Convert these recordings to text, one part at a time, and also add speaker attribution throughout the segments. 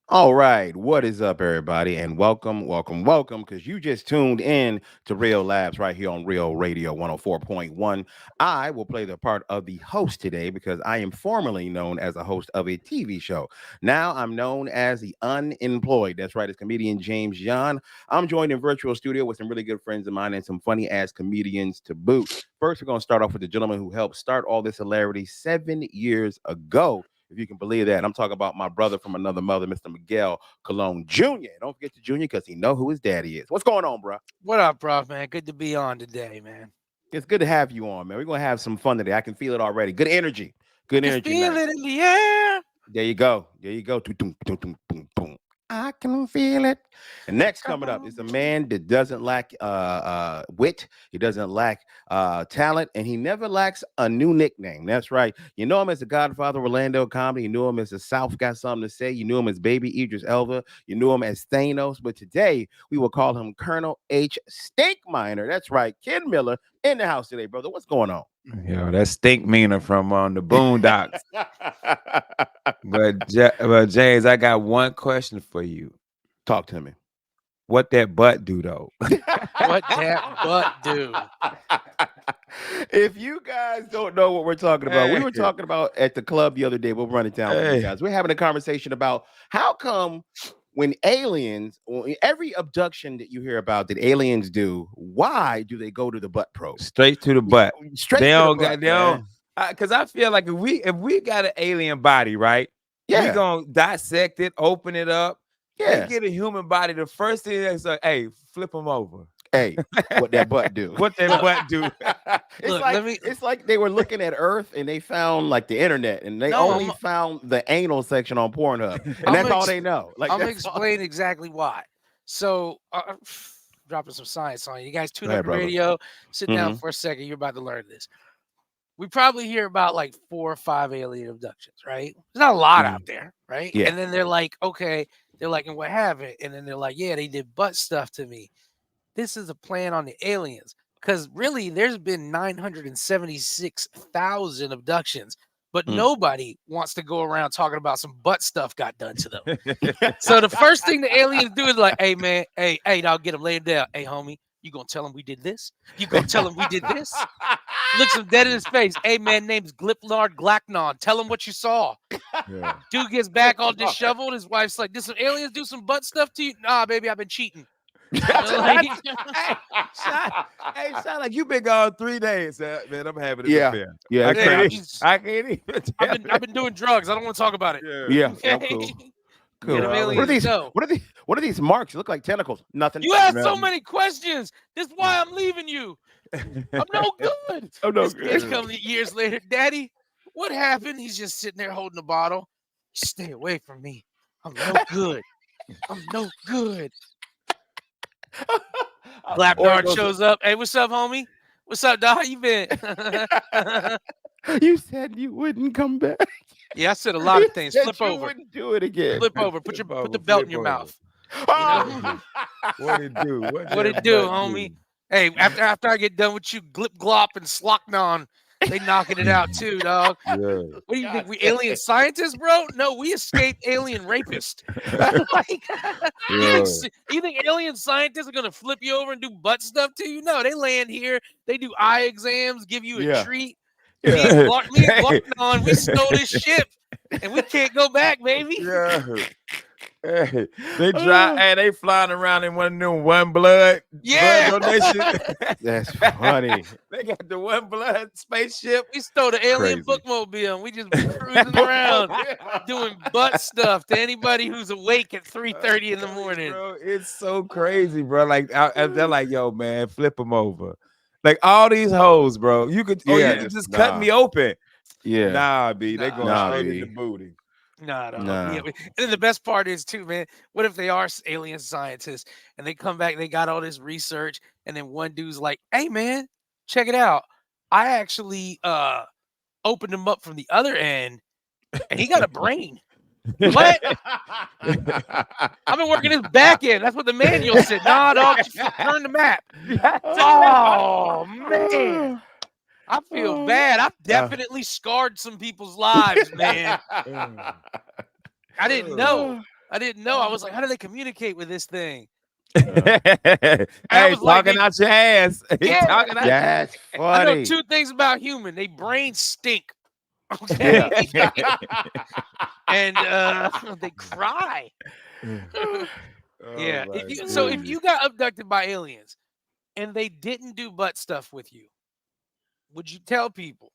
Speaker 1: All right, what is up, everybody, and welcome, because you just tuned in to Real Labs right here on Real Radio 104.1. I will play the part of the host today because I am formerly known as a host of a TV show. Now I'm known as the unemployed. That's right, it's comedian James Yon. I'm joined in virtual studio with some really good friends of mine and some funny ass comedians to boot. First, we're going to start off with the gentleman who helped start all this hilarity 7 years ago, if you can believe that. I'm talking about my brother from another mother, Mr. Miguel Cologne Jr. Don't forget the Junior because he know who his daddy is. What's going on, bro?
Speaker 2: What up, bro, man? Good to be on today, man.
Speaker 1: It's good to have you on, man. We're gonna have some fun today. I can feel it already. Good energy.
Speaker 2: I
Speaker 1: Good
Speaker 2: can
Speaker 1: energy
Speaker 2: feel
Speaker 1: night.
Speaker 2: it in the air.
Speaker 1: There you go. There you go. Tum, tum, tum, boom, boom. I can feel it. And next coming up is a man that doesn't lack wit. He doesn't lack talent, and he never lacks a new nickname. That's right. You know him as the Godfather of Orlando comedy. You knew him as the South Got Something to Say. You knew him as Baby Idris Elba. You knew him as Thanos. But today we will call him Colonel H. Stink Miner. That's right. Ken Miller in the house today, brother. What's going on?
Speaker 3: Yo, that's Stink Meaner from the Boondocks. But James, I got one question for you.
Speaker 1: Talk to me.
Speaker 3: What that butt do though?
Speaker 2: What that butt do?
Speaker 1: If you guys don't know what we're talking about, we were
Speaker 3: Hey.
Speaker 1: talking about at the club the other day. We'll run it down for you
Speaker 3: Hey.
Speaker 1: guys. We're having a conversation about how come when aliens, every abduction that you hear about that aliens do, why do they go to the butt probe?
Speaker 3: Straight to the butt.
Speaker 1: Straight
Speaker 3: They
Speaker 1: to the
Speaker 3: don't
Speaker 1: butt,
Speaker 3: got they don't
Speaker 1: man.
Speaker 3: because I feel like if we got an alien body, right? We
Speaker 1: Yeah,
Speaker 3: gonna dissect it, open it up. They
Speaker 1: yeah.
Speaker 3: get a human body. The first thing they say, hey, flip them over.
Speaker 1: Hey, what that butt do?
Speaker 3: What that
Speaker 2: Look,
Speaker 3: butt do?
Speaker 1: it's
Speaker 2: look,
Speaker 1: like
Speaker 2: let me.
Speaker 1: it's like they were looking at Earth and they found like the internet and they
Speaker 2: No,
Speaker 1: only found the anal section on Pornhub, and
Speaker 2: I'm
Speaker 1: that's
Speaker 2: gonna,
Speaker 1: all they know. Like
Speaker 2: I'm gonna
Speaker 1: that's all.
Speaker 2: explain exactly why. So, dropping some science on you. You guys tune
Speaker 1: Go
Speaker 2: up
Speaker 1: ahead,
Speaker 2: the
Speaker 1: brother.
Speaker 2: radio. Sit down
Speaker 1: Hmm.
Speaker 2: for a second. You're about to learn this. We probably hear about like 4 or 5 alien abductions, right? There's not a lot
Speaker 1: Hmm.
Speaker 2: out there, right?
Speaker 1: Yeah.
Speaker 2: And then they're like, okay, they're like, and what have it? And then they're like, yeah, they did butt stuff to me. This is a plan on the aliens. Because really, there's been 976,000 abductions, but
Speaker 1: Mm.
Speaker 2: nobody wants to go around talking about some butt stuff got done to them. So the first thing the aliens do is like, hey, man, hey, dog, get him, lay him down. Hey, homie, you gonna tell him we did this? You gonna tell him we did this? Looks him dead in his face. Hey, man, name's Glipnard Glacknon. Tell him what you saw.
Speaker 3: Yeah.
Speaker 2: Dude gets back all disheveled. His wife's like, did some aliens do some butt stuff to you? Nah, baby, I've been cheating. Like,
Speaker 3: hey, shot, shot like you been gone 3 days, man. I'm having an
Speaker 1: Yeah,
Speaker 3: affair.
Speaker 1: yeah,
Speaker 3: I
Speaker 1: it's
Speaker 2: yeah,
Speaker 3: can't.
Speaker 1: crazy.
Speaker 3: I can't even.
Speaker 2: I've been doing drugs. I don't want to talk about it.
Speaker 3: Yeah.
Speaker 1: Yeah, yeah, I'm
Speaker 2: Okay.
Speaker 1: cool.
Speaker 2: And
Speaker 1: Cool.
Speaker 2: them
Speaker 3: Yeah,
Speaker 1: What are
Speaker 2: aliens
Speaker 1: these?
Speaker 2: know.
Speaker 1: What are these? What are these marks? Look like tentacles. Nothing.
Speaker 2: You ask so
Speaker 1: Nothing.
Speaker 2: many questions. This is why I'm leaving you. I'm no good.
Speaker 1: Oh no.
Speaker 2: This kid's coming years later. Daddy, what happened? He's just sitting there holding the bottle. Stay away from me. I'm no good. I'm no good.
Speaker 1: Or it
Speaker 2: Glapnard
Speaker 1: goes.
Speaker 2: shows up. Hey, what's up, homie? What's up, dog? How you been?
Speaker 1: You said you wouldn't come back.
Speaker 2: Yeah, I said a lot
Speaker 1: You
Speaker 2: of things.
Speaker 1: said
Speaker 2: Flip
Speaker 1: you
Speaker 2: over.
Speaker 1: wouldn't do it again.
Speaker 2: Flip over. Put
Speaker 3: Flip
Speaker 2: the
Speaker 3: over,
Speaker 2: belt in
Speaker 3: flip
Speaker 2: your
Speaker 3: over.
Speaker 2: mouth. You
Speaker 3: What
Speaker 2: know?
Speaker 3: it do? What it do? What
Speaker 2: What
Speaker 3: that
Speaker 2: it do,
Speaker 3: butt
Speaker 2: homie? Hey, after I get done with you, Glip Glop and Slocknon, they knocking it out too, dog.
Speaker 3: Yeah.
Speaker 2: What do you
Speaker 1: God
Speaker 2: think? We
Speaker 1: damn
Speaker 2: alien
Speaker 1: it.
Speaker 2: scientists, bro? No, we escaped alien rapists. Like,
Speaker 3: Yeah.
Speaker 2: you think alien scientists are gonna flip you over and do butt stuff to you? No, they land here, they do eye exams, give you a
Speaker 1: Yeah.
Speaker 2: treat. Me and
Speaker 3: Yeah. Hey.
Speaker 2: Glocknon, we stole this ship, and we can't go back, baby.
Speaker 3: Yeah. Hey, they try
Speaker 1: Oh,
Speaker 3: and they flying around in one of them one blood
Speaker 2: Yeah,
Speaker 3: donation.
Speaker 1: that's funny.
Speaker 3: They got the one blood spaceship.
Speaker 2: we stole the alien
Speaker 3: Crazy.
Speaker 2: bookmobile, and we just be cruising around doing butt stuff to anybody who's awake at 3:30 in the
Speaker 3: Telling you,
Speaker 2: morning.
Speaker 3: bro, it's so crazy, bro. Like they're like, yo, man, flip them over. Like all these hoes, bro. You could, oh, you
Speaker 1: Yeah.
Speaker 3: could just cut
Speaker 1: Nah.
Speaker 3: me open.
Speaker 1: Yeah.
Speaker 3: Nah, B, they going
Speaker 2: Nah,
Speaker 1: Nah,
Speaker 3: straight in the
Speaker 1: B.
Speaker 3: booty.
Speaker 2: nah, dog.
Speaker 1: Nah.
Speaker 2: And then the best part is too, man. What if they are alien scientists and they come back? They got all this research, and then one dude's like, "Hey, man, check it out. I actually opened him up from the other end, and he got a brain." What? I've been working his back end. That's what the manual said. Nah, dog, turn the map. Oh man, I feel bad. I've definitely scarred some people's lives, man. I didn't know. I didn't know. I was like, how do they communicate with this thing?
Speaker 1: Uh,
Speaker 2: I
Speaker 3: Hey,
Speaker 2: was like,
Speaker 3: talking out your ass. He
Speaker 2: yeah.
Speaker 3: talking out.
Speaker 1: that's
Speaker 2: I know
Speaker 1: funny.
Speaker 2: 2 things about human. They brains stink.
Speaker 1: Yeah.
Speaker 2: Okay. And they cry.
Speaker 3: Oh
Speaker 2: Yeah.
Speaker 3: my
Speaker 2: If
Speaker 3: goodness.
Speaker 2: you got abducted by aliens and they didn't do butt stuff with you, would you tell people?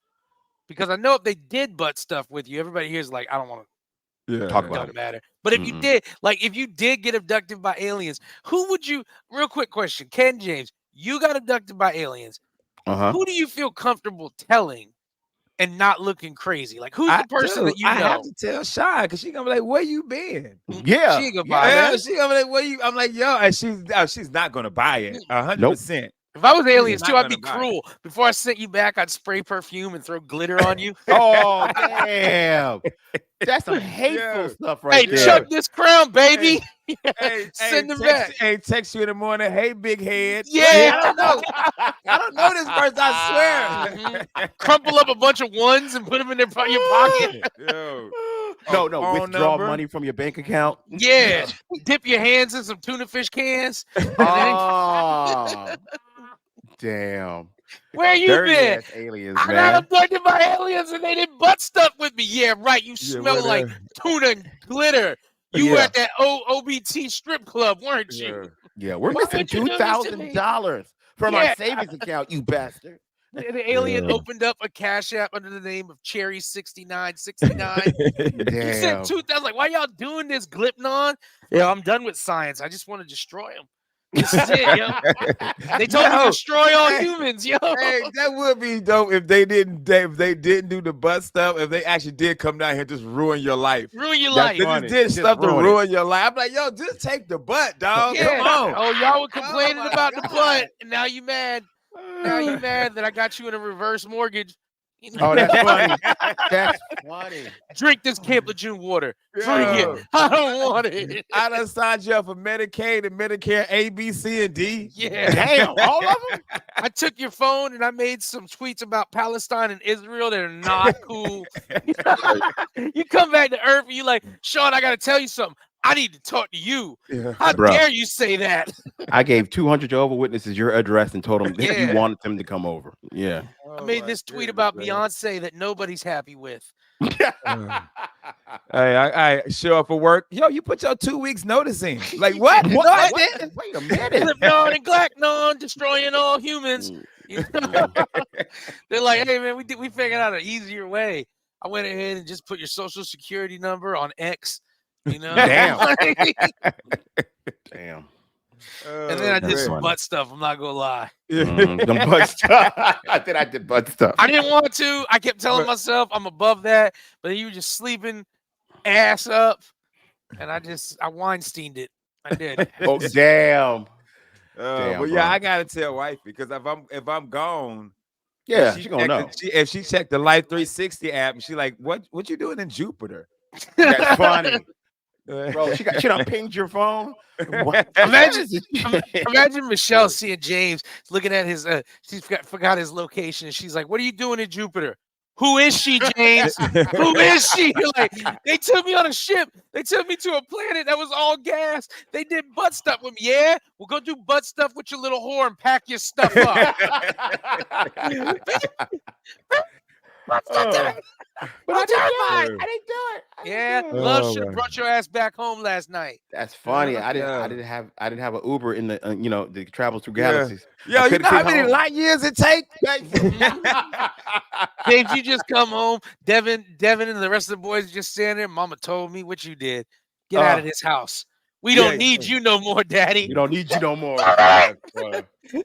Speaker 2: Because I know if they did butt stuff with you, everybody here is like, I don't want to.
Speaker 1: Talk
Speaker 3: Yeah.
Speaker 1: about
Speaker 2: Don't
Speaker 1: it.
Speaker 2: matter. But if you
Speaker 1: Mm-mm.
Speaker 2: did, like if you did get abducted by aliens, who would you? Real quick question, Ken James, you got abducted by aliens.
Speaker 1: Uh-huh.
Speaker 2: Who do you feel comfortable telling and not looking crazy? Like who's
Speaker 3: I
Speaker 2: the person
Speaker 3: do.
Speaker 2: that you
Speaker 3: I have
Speaker 2: know?
Speaker 3: to tell Shy because she gonna be like, "Where you been?"
Speaker 1: Yeah.
Speaker 2: She ain't gonna
Speaker 1: Yeah,
Speaker 2: buy it.
Speaker 3: Yeah,
Speaker 1: man.
Speaker 3: she gonna be like, "Where you?" I'm like, "Yo," and she's not gonna buy it.
Speaker 1: Nope.
Speaker 3: 100%.
Speaker 2: If I was
Speaker 3: She's
Speaker 2: aliens too,
Speaker 3: not
Speaker 2: I'd be
Speaker 3: gonna buy
Speaker 2: cruel. Before I sent you back, I'd spray perfume and throw glitter on you.
Speaker 3: it.
Speaker 1: Oh, damn. That's some hateful
Speaker 3: Yeah,
Speaker 1: stuff
Speaker 2: Hey,
Speaker 1: right
Speaker 3: yeah.
Speaker 2: chug
Speaker 1: there.
Speaker 2: this crown,
Speaker 3: Hey,
Speaker 2: baby.
Speaker 3: hey,
Speaker 2: Send them back.
Speaker 3: text you in the morning. Hey, big head. Wait,
Speaker 2: Yeah.
Speaker 3: I don't know. I don't know this person. I
Speaker 2: Mhm.
Speaker 3: swear.
Speaker 2: Crumple up a bunch of ones and put them in your pocket.
Speaker 3: Yo, a
Speaker 1: No, no.
Speaker 3: phone
Speaker 1: Withdraw
Speaker 3: number.
Speaker 1: money from your bank account.
Speaker 2: Yeah.
Speaker 3: Yeah.
Speaker 2: Dip your hands in some tuna fish cans. And then,
Speaker 1: Oh, damn.
Speaker 2: where you
Speaker 1: Dirty
Speaker 2: been?
Speaker 1: ass aliens,
Speaker 2: I got
Speaker 1: man.
Speaker 2: abducted by aliens and they did butt stuff with me. Yeah, right. You
Speaker 3: Yeah,
Speaker 2: smell like
Speaker 3: whatever.
Speaker 2: tuna and glitter. You were
Speaker 1: Yeah.
Speaker 2: at that OBT strip club, weren't you?
Speaker 3: Yeah.
Speaker 1: Yeah. We're
Speaker 2: Why
Speaker 1: missing
Speaker 2: would you do this to me?
Speaker 1: $2,000 from our
Speaker 2: Yeah.
Speaker 1: savings account, you bastard.
Speaker 2: The alien
Speaker 3: Yeah.
Speaker 2: opened up a cash app under the name of Cherry 6969. You sent
Speaker 1: Damn.
Speaker 2: 2,000. Like, why y'all doing this, Glipnon? Yeah, I'm done with science. I just want to destroy them. This is it, yo. They told me to
Speaker 3: Yo,
Speaker 2: destroy all
Speaker 3: hey,
Speaker 2: humans, yo.
Speaker 3: hey, that would be dope if they didn't do the butt stuff. If they actually did come down here and just ruin your life.
Speaker 2: Ruin your
Speaker 1: That's
Speaker 2: life.
Speaker 3: They
Speaker 1: funny.
Speaker 3: just did
Speaker 1: Just
Speaker 3: stuff to
Speaker 1: ruin it.
Speaker 3: ruin your life. I'm like, yo, just take the butt, dog.
Speaker 2: Yeah.
Speaker 3: Come on.
Speaker 2: Oh, y'all were
Speaker 3: Oh
Speaker 2: complaining
Speaker 3: my
Speaker 2: about the
Speaker 3: God.
Speaker 2: butt, and now you mad. Now you mad that I got you in a reverse mortgage.
Speaker 1: Oh, that's funny. That's funny.
Speaker 2: Drink this Camp Lejeune water. Drink
Speaker 3: Yo,
Speaker 2: it. I don't want it.
Speaker 3: I done signed you up for Medicaid and Medicare A, B, C, and D.
Speaker 2: Yeah.
Speaker 1: Damn. All of them?
Speaker 2: I took your phone and I made some tweets about Palestine and Israel that are not cool. You come back to Earth and you like, Sean, I got to tell you something. I need to talk to you.
Speaker 3: Yeah.
Speaker 2: How
Speaker 1: Bro.
Speaker 2: dare you say that?
Speaker 1: I gave 200 Jehovah's Witnesses your address and told them that you
Speaker 2: Yeah.
Speaker 1: wanted them to come over. Yeah.
Speaker 2: I made this tweet about Beyonce that nobody's happy with.
Speaker 3: Hey, I show up for work. Yo, you put your 2 weeks notice in. Like what?
Speaker 1: What?
Speaker 3: No, I
Speaker 1: What?
Speaker 3: didn't.
Speaker 1: Wait a minute.
Speaker 2: Slipknot and Glacknon destroying all humans.
Speaker 1: Mm,
Speaker 2: You know? They're like, hey man, we figured out an easier way. I went ahead and just put your social security number on X. You know,
Speaker 1: Damn. Damn.
Speaker 2: and then I did
Speaker 1: That's
Speaker 2: some
Speaker 1: funny.
Speaker 2: butt stuff. I'm not gonna lie.
Speaker 1: Them butt stuff. I did butt stuff.
Speaker 2: I didn't want to. I kept telling myself I'm above that, but then you were just sleeping, ass up, and I Weinsteined it. I did.
Speaker 1: Oh, damn. Damn,
Speaker 3: But yeah,
Speaker 1: bro.
Speaker 3: I gotta tell wife because if I'm gone,
Speaker 1: Yeah,
Speaker 3: if
Speaker 1: she gonna know.
Speaker 3: if she checked the Life 360 app and she like, what you doing in Jupiter?
Speaker 1: That's funny. Bro, she done pinged your phone. What?
Speaker 2: Imagine, imagine Michelle seeing James looking at his she's forgot his location and she's like, what are you doing in Jupiter? Who is she, James? Who is she? You're like, they took me on a ship. They took me to a planet that was all gas. They did butt stuff with me. Yeah, we'll go do butt stuff with your little whore and pack your stuff up.
Speaker 1: But I didn't do it.
Speaker 2: Yeah, love should have brought your ass back home last night.
Speaker 1: That's funny. I
Speaker 3: Yeah.
Speaker 1: didn't have an Uber in the that travels through
Speaker 3: Yeah.
Speaker 1: galaxies.
Speaker 3: Yo,
Speaker 1: I
Speaker 3: you
Speaker 1: could've
Speaker 3: know how
Speaker 1: came
Speaker 3: many
Speaker 1: home.
Speaker 3: light years it take?
Speaker 2: James, you just come home. Devin, and the rest of the boys just standing there. Mama told me what you did. Get out of this house. We don't need you no more, Daddy.
Speaker 1: We don't need you no more.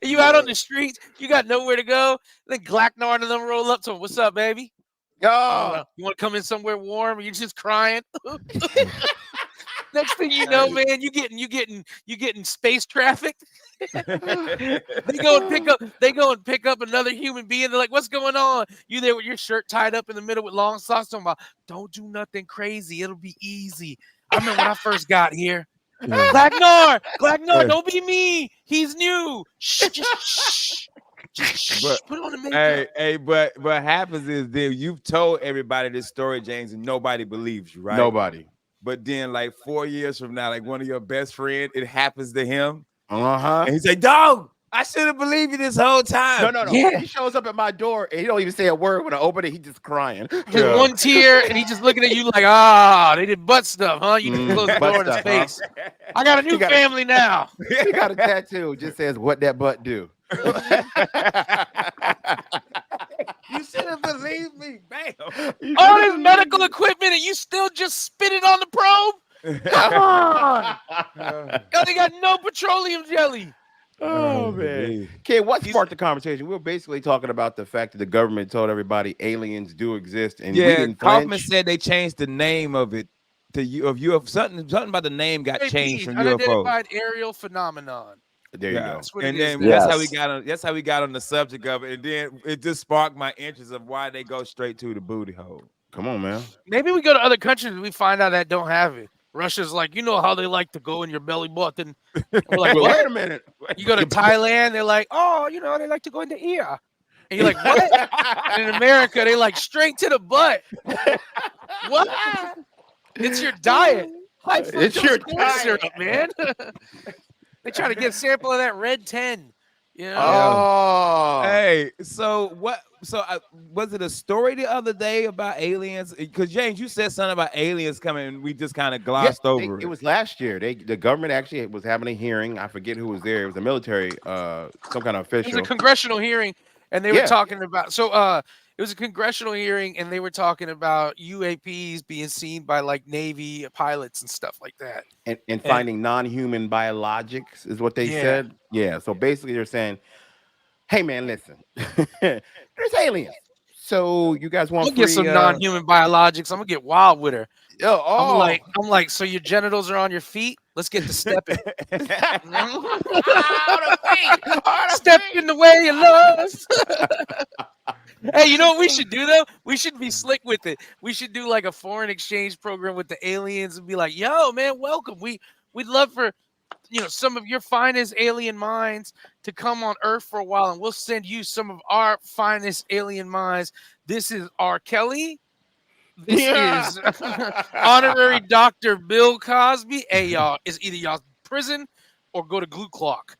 Speaker 2: You out on the streets. You got nowhere to go. Then Glacknard and them roll up to him. What's up, baby?
Speaker 1: Oh,
Speaker 2: You want to come in somewhere warm? Or you just crying? Next thing you know, man, you getting space trafficked. They go and pick up another human being. They're like, "What's going on?" You there with your shirt tied up in the middle with long socks? Talking about, "Don't do nothing crazy. It'll be easy." I remember when I first got here. Glacknard, don't be me. He's new. Shh, just shh. Put on the makeup.
Speaker 3: Hey, but what happens is then you've told everybody this story, James, and nobody believes you, right?
Speaker 1: nobody.
Speaker 3: but then like 4 years from now, like one of your best friends, it happens to him,
Speaker 1: Uh-huh.
Speaker 3: and he's like, "Dog, I should have believed you this whole time."
Speaker 1: No.
Speaker 2: Yeah.
Speaker 1: He shows up at my door and he don't even say a word. When I open it, he just crying.
Speaker 2: Just
Speaker 3: Yeah.
Speaker 2: one tear, and he's just looking at you like, they did butt stuff, huh? You just close the
Speaker 1: butt
Speaker 2: door in his
Speaker 1: stuff, huh?
Speaker 2: face. I got a new
Speaker 1: got a-
Speaker 2: family now.
Speaker 1: He got a tattoo. Just says what that butt do.
Speaker 3: You should have believed me. Bam.
Speaker 2: All this medical equipment, and you still just spit it on the probe? Come on. Yo, they got no petroleum jelly.
Speaker 1: Oh man, kid, what sparked the conversation? We were basically talking about the fact that the government told everybody aliens do exist, and we
Speaker 3: Yeah,
Speaker 1: didn't
Speaker 3: Kaufman
Speaker 1: flinch.
Speaker 3: said they changed the name of it to UFO. Something about the name got changed from UFO.
Speaker 2: Unidentified aerial phenomenon.
Speaker 1: There you go.
Speaker 2: That's what
Speaker 3: And
Speaker 2: it is.
Speaker 3: then
Speaker 2: now.
Speaker 3: that's how we got on. That's how we got on the subject of it. And then it just sparked my interest of why they go straight to the booty hole.
Speaker 1: Come on, man.
Speaker 2: Maybe we go to other countries and we find out that don't have it. Russia's like, you know how they like to go in your belly button. We're like,
Speaker 1: Well,
Speaker 2: what?
Speaker 1: wait a minute.
Speaker 2: You go to Thailand, they're like, oh, you know, they like to go in the ear. And you're like, what? And in America, they like straight to the butt. What? It's your diet. High
Speaker 1: It's your
Speaker 2: fructose corn
Speaker 1: diet.
Speaker 2: syrup, man. They try to get a sample of that red 10. You know?
Speaker 1: Oh,
Speaker 3: Hey, so what? So was it a story the other day about aliens? Because James, you said something about aliens coming, and we just kind of glossed over
Speaker 1: it was last year. The government actually was having a hearing. I forget who was there. It was a military, some kind of
Speaker 2: It was
Speaker 1: official.
Speaker 2: a congressional hearing, and they were
Speaker 1: Yeah.
Speaker 2: talking about. So, it was a congressional hearing, and they were talking about UAPs being seen by like Navy pilots and stuff like that.
Speaker 1: and finding non-human biologics is what they
Speaker 2: Yeah.
Speaker 1: said. Yeah. So basically, they're saying, "Hey, man, listen, there's aliens. So you guys want
Speaker 2: I'll get some non-human biologics. I'm gonna get wild with her.
Speaker 1: Oh,
Speaker 2: I'm like, so your genitals are on your feet? Let's get to stepping. Step in the way of love. Hey, you know what we should do though? We should be slick with it. We should do like a foreign exchange program with the aliens and be like, yo, man, welcome. We'd love for some of your finest alien minds to come on Earth for a while, and we'll send you some of our finest alien minds. This is R. Kelly. This is honorary Dr. Bill Cosby. Hey, y'all, it's either y'all prison or go to glue clock.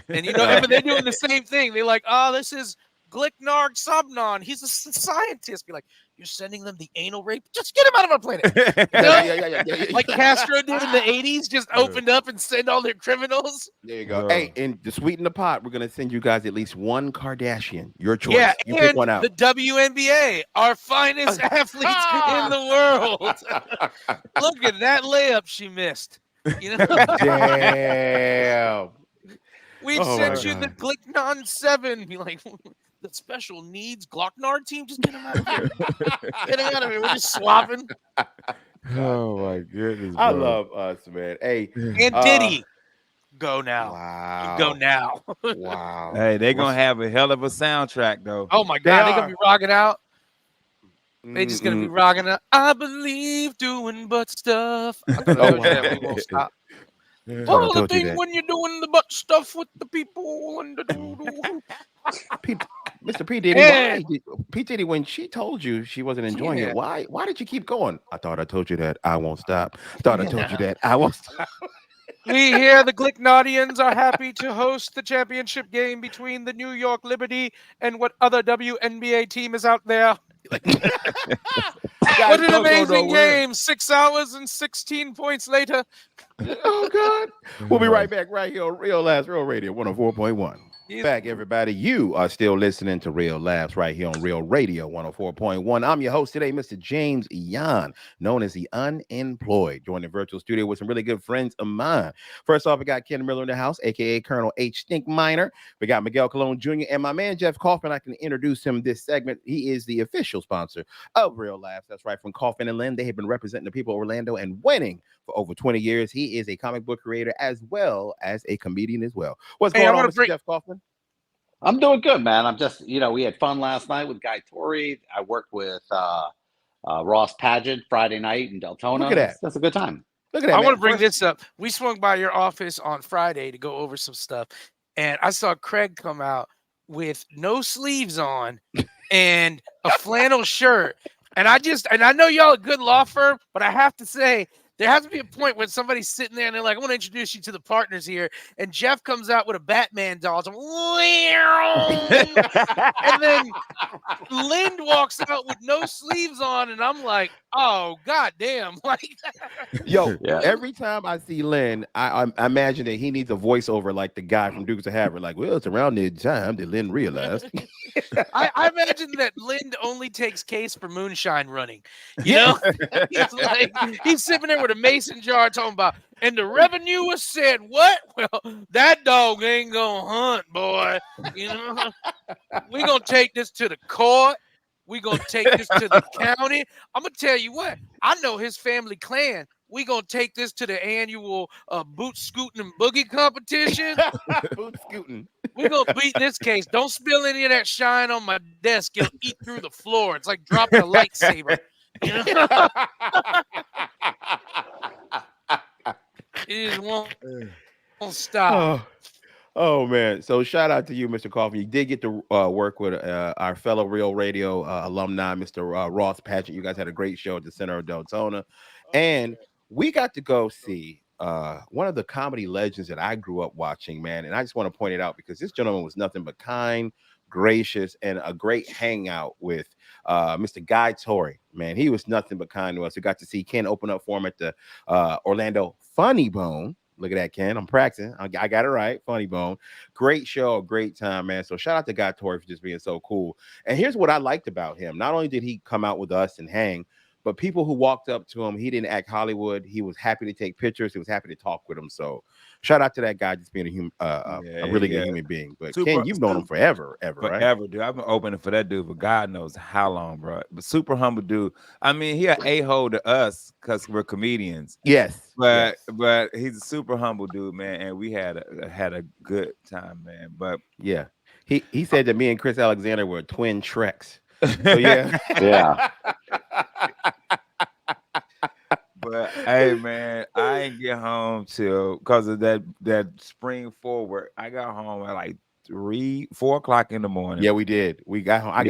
Speaker 2: And but they're doing the same thing. They're like, oh, this is Glicknard Subnon. He's a scientist. Be like, you're sending them the anal rape? Just get him out of our planet.
Speaker 1: yeah.
Speaker 2: Like Castro did in the 80s, just opened up and sent all their criminals.
Speaker 1: There you go. Hey, and to sweeten the pot, we're gonna send you guys at least one Kardashian. Your choice.
Speaker 2: Yeah,
Speaker 1: You
Speaker 2: and
Speaker 1: pick one out.
Speaker 2: the WNBA, our finest athletes in the world. Look at that layup she missed.
Speaker 1: Damn.
Speaker 2: We've
Speaker 1: Oh,
Speaker 2: sent
Speaker 1: my
Speaker 2: you the
Speaker 1: God.
Speaker 2: Glicknon 7. Be like, the special needs Glocknard team, just get him out of here. Get him out of here. We're just swapping.
Speaker 3: Oh my goodness!
Speaker 1: I
Speaker 3: bro.
Speaker 1: love us, man. Hey,
Speaker 2: And Diddy, go now.
Speaker 1: wow.
Speaker 2: Go now.
Speaker 1: Wow.
Speaker 3: Hey, they're gonna have a hell of a soundtrack though.
Speaker 2: Oh my
Speaker 1: They
Speaker 2: God, they're
Speaker 1: are.
Speaker 2: gonna be rocking out. They just gonna be
Speaker 1: Mm-mm.
Speaker 2: rocking out. I believe doing butt stuff. I thought I
Speaker 1: Oh,
Speaker 2: told you that
Speaker 1: wow.
Speaker 2: we won't stop.
Speaker 1: I
Speaker 2: Well, the
Speaker 1: told you
Speaker 2: thing
Speaker 1: that.
Speaker 2: when you're doing the butt stuff with the people and the doo-doo.
Speaker 1: Mr. P. Diddy,
Speaker 2: Yeah.
Speaker 1: P. Diddy, when she told you she wasn't enjoying
Speaker 2: Yeah.
Speaker 1: it, why did you keep going? I thought I told you that I won't stop. Thought I told you that I won't stop.
Speaker 2: We here, the Glicknaudians, are happy to host the championship game between the New York Liberty and what other WNBA team is out there. What an amazing game! 6 hours and 16 points later.
Speaker 1: Oh God. We'll be right back right here on Real Labs Real Radio 104.1.
Speaker 2: Yes.
Speaker 1: Back, everybody. You are still listening to Real Labs right here on Real Radio 104.1. I'm your host today, Mr. James Yan, known as the Unemployed. Joined the virtual studio with some really good friends of mine. First off, we got Ken Miller in the house, aka Colonel H. Stink Minor. We got Miguel Colon Jr. and my man Jeff Kaufman. I can introduce him this segment. He is the official sponsor of Real Labs. That's right, from Kaufman and Lynn. They have been representing the people of Orlando and winning for over 20 years. He is a comic book creator as well as a comedian as well. What's
Speaker 2: Hey,
Speaker 1: going
Speaker 2: I
Speaker 1: on,
Speaker 2: wanna
Speaker 1: Mr. Jeff Kaufman?
Speaker 4: I'm doing good, man. I'm just, we had fun last night with Guy Torry. I worked with Ross Pageant Friday night in Deltona.
Speaker 1: Look at that.
Speaker 4: That's a good time.
Speaker 1: Look at that.
Speaker 2: I
Speaker 1: man.
Speaker 2: want to bring
Speaker 1: First-
Speaker 2: this up. We swung by your office on Friday to go over some stuff, and I saw Craig come out with no sleeves on and a flannel shirt. And I know y'all a good law firm, but I have to say There has to be a point when somebody's sitting there and they're like, I want to introduce you to the partners here. And Jeff comes out with a Batman doll. And then Lind walks out with no sleeves on. And I'm like, oh, goddamn. Like,
Speaker 1: Yo,
Speaker 4: Yeah.
Speaker 1: every time I see Lynn, I imagine that he needs a voiceover like the guy from Dukes of Hazzard. Like, well, it's around the time that Lynn realized.
Speaker 2: I imagine that Lind only takes case for moonshine running. You know, he's like, he's sitting there with a mason jar talking about, and the revenue said, what? Well, that dog ain't gonna hunt, boy. You know, we gonna take this to the court. We gonna take this to the county. I'm gonna tell you what, I know his family clan. We gonna take this to the annual boot scooting and boogie competition.
Speaker 1: Boot scooting.
Speaker 2: We're gonna beat this case. Don't spill any of that shine on my desk. It'll eat through the floor. It's like dropping a lightsaber. You know? It just won't stop.
Speaker 1: Oh man! So shout out to you, Mr. Coffin. You did get to work with our fellow Real Radio alumni, Mr. Ross Paget. You guys had a great show at the Center of Deltona, and we got to go see one of the comedy legends that I grew up watching, man. And I just want to point it out because this gentleman was nothing but kind, gracious, and a great hangout with Mr. Guy Torry. Man, he was nothing but kind to us. We got to see Ken open up for him at the Orlando Funny Bone. Look at that, Ken. I'm practicing. I got it right. Funny Bone. Great show, great time, man. So shout out to Guy Torry for just being so cool. And here's what I liked about him. Not only did he come out with us and hang, but people who walked up to him, he didn't act Hollywood. He was happy to take pictures. He was happy to talk with him. So shout out to that guy just being a really good human being. But Ken, you've known him forever, right?
Speaker 3: Forever, dude. I've been opening for that dude for God knows how long, bro. But super humble dude. I mean, he an a-hole to us because we're comedians.
Speaker 1: Yes.
Speaker 3: But he's a super humble dude, man. And we had a good time, man. But
Speaker 1: yeah, he said that me and Chris Alexander were twin Shreks. So yeah.
Speaker 4: Yeah.
Speaker 3: But hey, man, I ain't get home till because of that spring forward. I got home at like 3-4 o'clock in the morning.
Speaker 1: Yeah, we did. We got home.
Speaker 3: I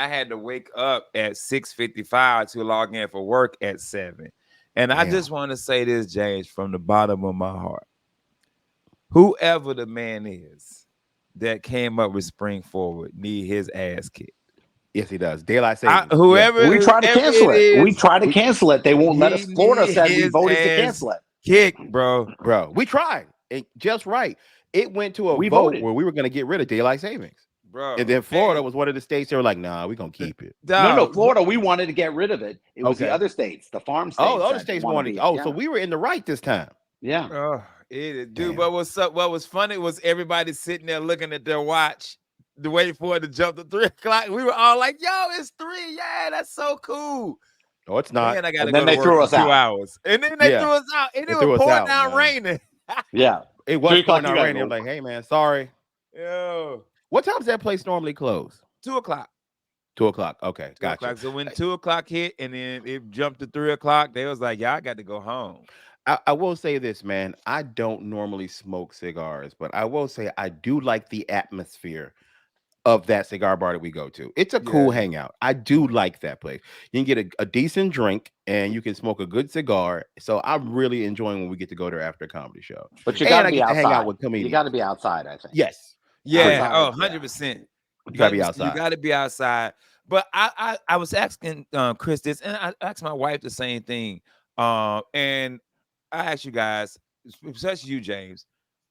Speaker 3: had to wake up at 6:55 to log in for work at 7. And I just want to say this, James, from the bottom of my heart. Whoever the man is that came up with spring forward need his ass kicked.
Speaker 1: Yes, he does. Daylight savings.
Speaker 4: We try to cancel it. We try to cancel it. They won't let us. Florida said we voted to cancel it.
Speaker 3: Kick, bro.
Speaker 1: We tried. And just right. It went to a vote where we were going to get rid of daylight savings.
Speaker 3: Bro.
Speaker 1: And then Florida was one of the states that were like, nah, we're going to keep it.
Speaker 4: No, Florida, we wanted to get rid of it. It was the other states, the farm states.
Speaker 1: Oh, the other states wanted to. So we were in the right this time.
Speaker 4: Yeah.
Speaker 3: Dude, but what was funny was everybody sitting there looking at their watch to wait for it to jump to 3 o'clock. We were all like, yo, it's 3. Yeah, that's so cool.
Speaker 1: No, it's not.
Speaker 3: And I gotta
Speaker 4: go
Speaker 3: to
Speaker 4: they
Speaker 3: work
Speaker 4: threw
Speaker 3: for
Speaker 4: us
Speaker 3: 2
Speaker 4: out.
Speaker 3: hours. And then they threw us out. And it was pouring down raining.
Speaker 4: Yeah.
Speaker 1: It was pouring down raining. I'm like, hey, man, sorry.
Speaker 3: Yo.
Speaker 1: What time does that place normally close?
Speaker 3: 2 o'clock.
Speaker 1: 2 o'clock. Okay, gotcha.
Speaker 3: So when 2 o'clock hit and then it jumped to 3 o'clock, they was like, yeah, I got to go home.
Speaker 1: I will say this, man. I don't normally smoke cigars, but I will say I do like the atmosphere of that cigar bar that we go to. It's a cool hangout. I do like that place. You can get a decent drink and you can smoke a good cigar. So I'm really enjoying when we get to go there after a comedy show.
Speaker 4: But you got to be outside.
Speaker 1: Hang out with comedians.
Speaker 4: You got to be outside, I think.
Speaker 1: Yes.
Speaker 3: Yeah. 100%.
Speaker 1: You got to be outside.
Speaker 3: You got to be outside. But I was asking Chris this, and I asked my wife the same thing. And I asked you guys, especially you, James.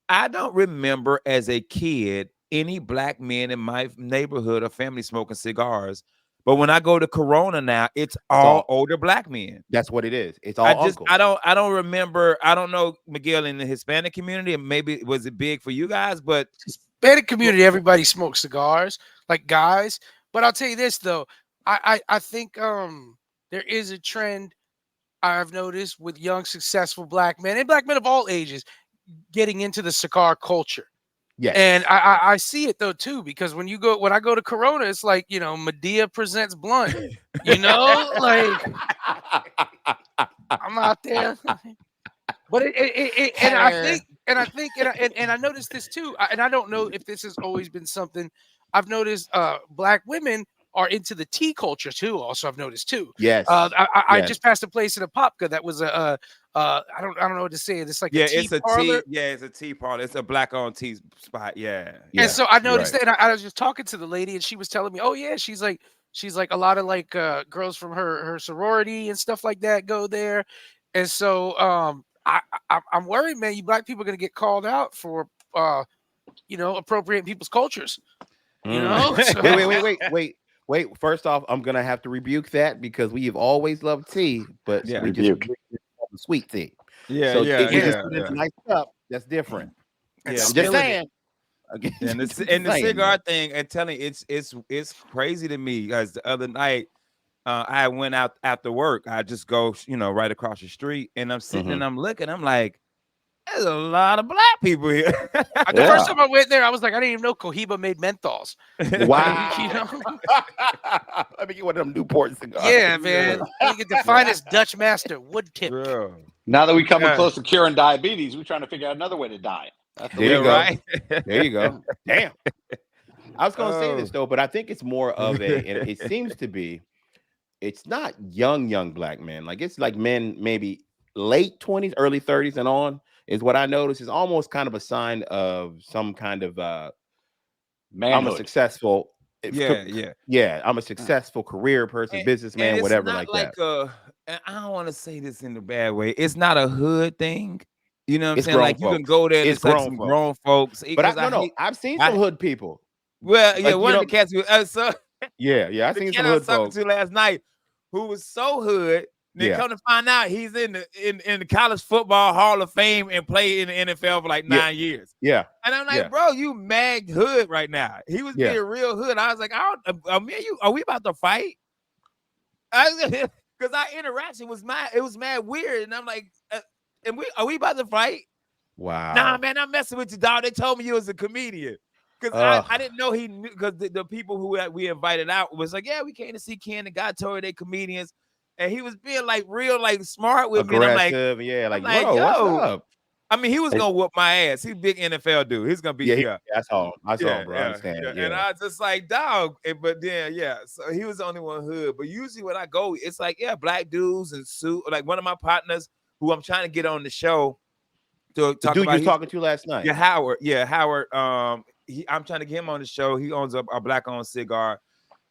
Speaker 3: I don't remember as a kid any black men in my neighborhood or family smoking cigars. But when I go to Corona now, it's all older black men.
Speaker 1: That's what it is. It's all uncles.
Speaker 3: I don't remember. I don't know, Miguel, in the Hispanic community, and maybe was it big for you guys, but
Speaker 2: Hispanic community, everybody smokes cigars, like guys. But I'll tell you this though, I think there is a trend I've noticed with young, successful black men and black men of all ages getting into the cigar culture.
Speaker 1: Yes.
Speaker 2: And I see it though too, because when I go to Corona, it's like, Medea presents Blunt, like I'm out there. But I noticed this too. And I don't know if this has always been something I've noticed. Black women are into the tea culture too. Also, I've noticed too.
Speaker 1: Yes.
Speaker 2: I just passed a place in a Popka that was I don't know what to say. It's like
Speaker 3: Yeah,
Speaker 2: a tea
Speaker 3: it's a
Speaker 2: parlor.
Speaker 3: tea. Yeah, it's a tea parlor. It's a black-owned tea spot. Yeah,
Speaker 1: Yeah,
Speaker 2: And so I
Speaker 1: you're
Speaker 2: noticed
Speaker 1: right.
Speaker 2: that, and I was just talking to the lady, and she was telling me, "Oh yeah, she's like a lot of like girls from her sorority and stuff like that go there." And so I'm worried, man. You black people are gonna get called out for appropriating people's cultures. You
Speaker 1: Mm.
Speaker 2: know, so
Speaker 1: Wait. First off, I'm gonna have to rebuke that because we have always loved tea, but
Speaker 3: yeah,
Speaker 1: we just
Speaker 4: Rebuke.
Speaker 1: drink sweet tea.
Speaker 3: yeah,
Speaker 1: So
Speaker 3: yeah,
Speaker 1: if we
Speaker 2: yeah,
Speaker 1: just
Speaker 3: yeah,
Speaker 1: put it in
Speaker 3: yeah.
Speaker 1: a nice cup, that's different.
Speaker 2: and
Speaker 3: Yeah,
Speaker 1: I'm just
Speaker 2: spilling it.
Speaker 1: saying. Again,
Speaker 3: And
Speaker 1: just
Speaker 3: the
Speaker 1: saying,
Speaker 3: cigar
Speaker 1: man.
Speaker 3: thing, and telling you, it's crazy to me because the other night I went out after work. I just go, right across the street, and I'm sitting
Speaker 1: Mhm.
Speaker 3: and I'm looking. I'm like, there's a lot of black people here.
Speaker 2: The first
Speaker 4: Yeah.
Speaker 2: time I went there, I was like, I didn't even know Cohiba made menthols.
Speaker 1: Wow.
Speaker 2: You know,
Speaker 1: Let me get one of them Newport cigars.
Speaker 2: yeah, man. You get the finest Dutch Master wood tip.
Speaker 3: Bro.
Speaker 4: Now that we coming
Speaker 3: Yeah.
Speaker 4: close to curing diabetes, we're trying to figure out another way to die. That's the
Speaker 1: There
Speaker 3: Yeah,
Speaker 1: you
Speaker 4: way.
Speaker 1: go.
Speaker 3: right.
Speaker 1: There you go. Damn. I was gonna say
Speaker 3: Oh.
Speaker 1: this though, but I think it's more of and it seems to be. It's not young black men. Like it's like men maybe late 20s, early 30s and on is what I notice is almost kind of a sign of some kind of I'm a
Speaker 4: Manhood.
Speaker 1: successful
Speaker 3: Yeah, yeah.
Speaker 1: yeah, I'm a successful career person,
Speaker 3: And
Speaker 1: businessman,
Speaker 3: it's
Speaker 1: whatever
Speaker 3: not
Speaker 1: like that.
Speaker 3: like and I don't want to say this in a bad way. It's not a hood thing. You know what I'm
Speaker 1: It's
Speaker 3: saying?
Speaker 1: grown
Speaker 3: Like you can
Speaker 1: folks.
Speaker 3: go there and
Speaker 1: It's
Speaker 3: it's like
Speaker 1: grown
Speaker 3: some
Speaker 1: folks.
Speaker 3: grown folks.
Speaker 1: But
Speaker 3: Because I
Speaker 1: no,
Speaker 3: hate
Speaker 1: I've seen some
Speaker 3: I
Speaker 1: hood people.
Speaker 3: well, yeah,
Speaker 1: Like
Speaker 3: one of the cats so
Speaker 1: yeah, I've
Speaker 3: the
Speaker 1: seen
Speaker 3: cat
Speaker 1: some
Speaker 3: I was
Speaker 1: hood
Speaker 3: talking
Speaker 1: folks.
Speaker 3: to last night who was so hood, then
Speaker 1: Yeah.
Speaker 3: come to find out he's in the college football Hall of Fame and played in the NFL for like
Speaker 1: Yeah.
Speaker 3: 9 years.
Speaker 1: Yeah.
Speaker 3: And I'm like,
Speaker 1: Yeah.
Speaker 3: bro, you mag hood right now. He was
Speaker 1: Yeah.
Speaker 3: being real hood. I was like, me and you, are we about to fight? Because our interaction was mad weird. And I'm like, are we about to fight?
Speaker 1: Wow.
Speaker 3: Nah, man, I'm messing with you, dog. They told me you was a comedian. Because I didn't know he knew, because the people who we invited out was like, yeah, we came to see Ken and Guy Torry, they comedians. And he was being like real, like smart with me. And
Speaker 1: aggressive. Yeah,
Speaker 3: I'm
Speaker 1: like,
Speaker 3: like,
Speaker 1: bro, what's
Speaker 3: yo.
Speaker 1: up?
Speaker 3: I mean, he was gonna whoop my ass. He's a big NFL dude. He's gonna beat
Speaker 1: Yeah,
Speaker 3: me up.
Speaker 1: I saw him. I saw him, bro. I
Speaker 3: Yeah.
Speaker 1: understand.
Speaker 3: And
Speaker 1: Yeah.
Speaker 3: I was just like, dog. But then, yeah. So he was the only one hood. But usually when I go, it's like, yeah, black dudes and suit. Like one of my partners who I'm trying to get on the show to
Speaker 1: The
Speaker 3: talk
Speaker 1: dude you
Speaker 3: about.
Speaker 1: was talking to last night.
Speaker 3: Yeah, Howard. Yeah, Howard. I'm trying to get him on the show. He owns a black-owned cigar,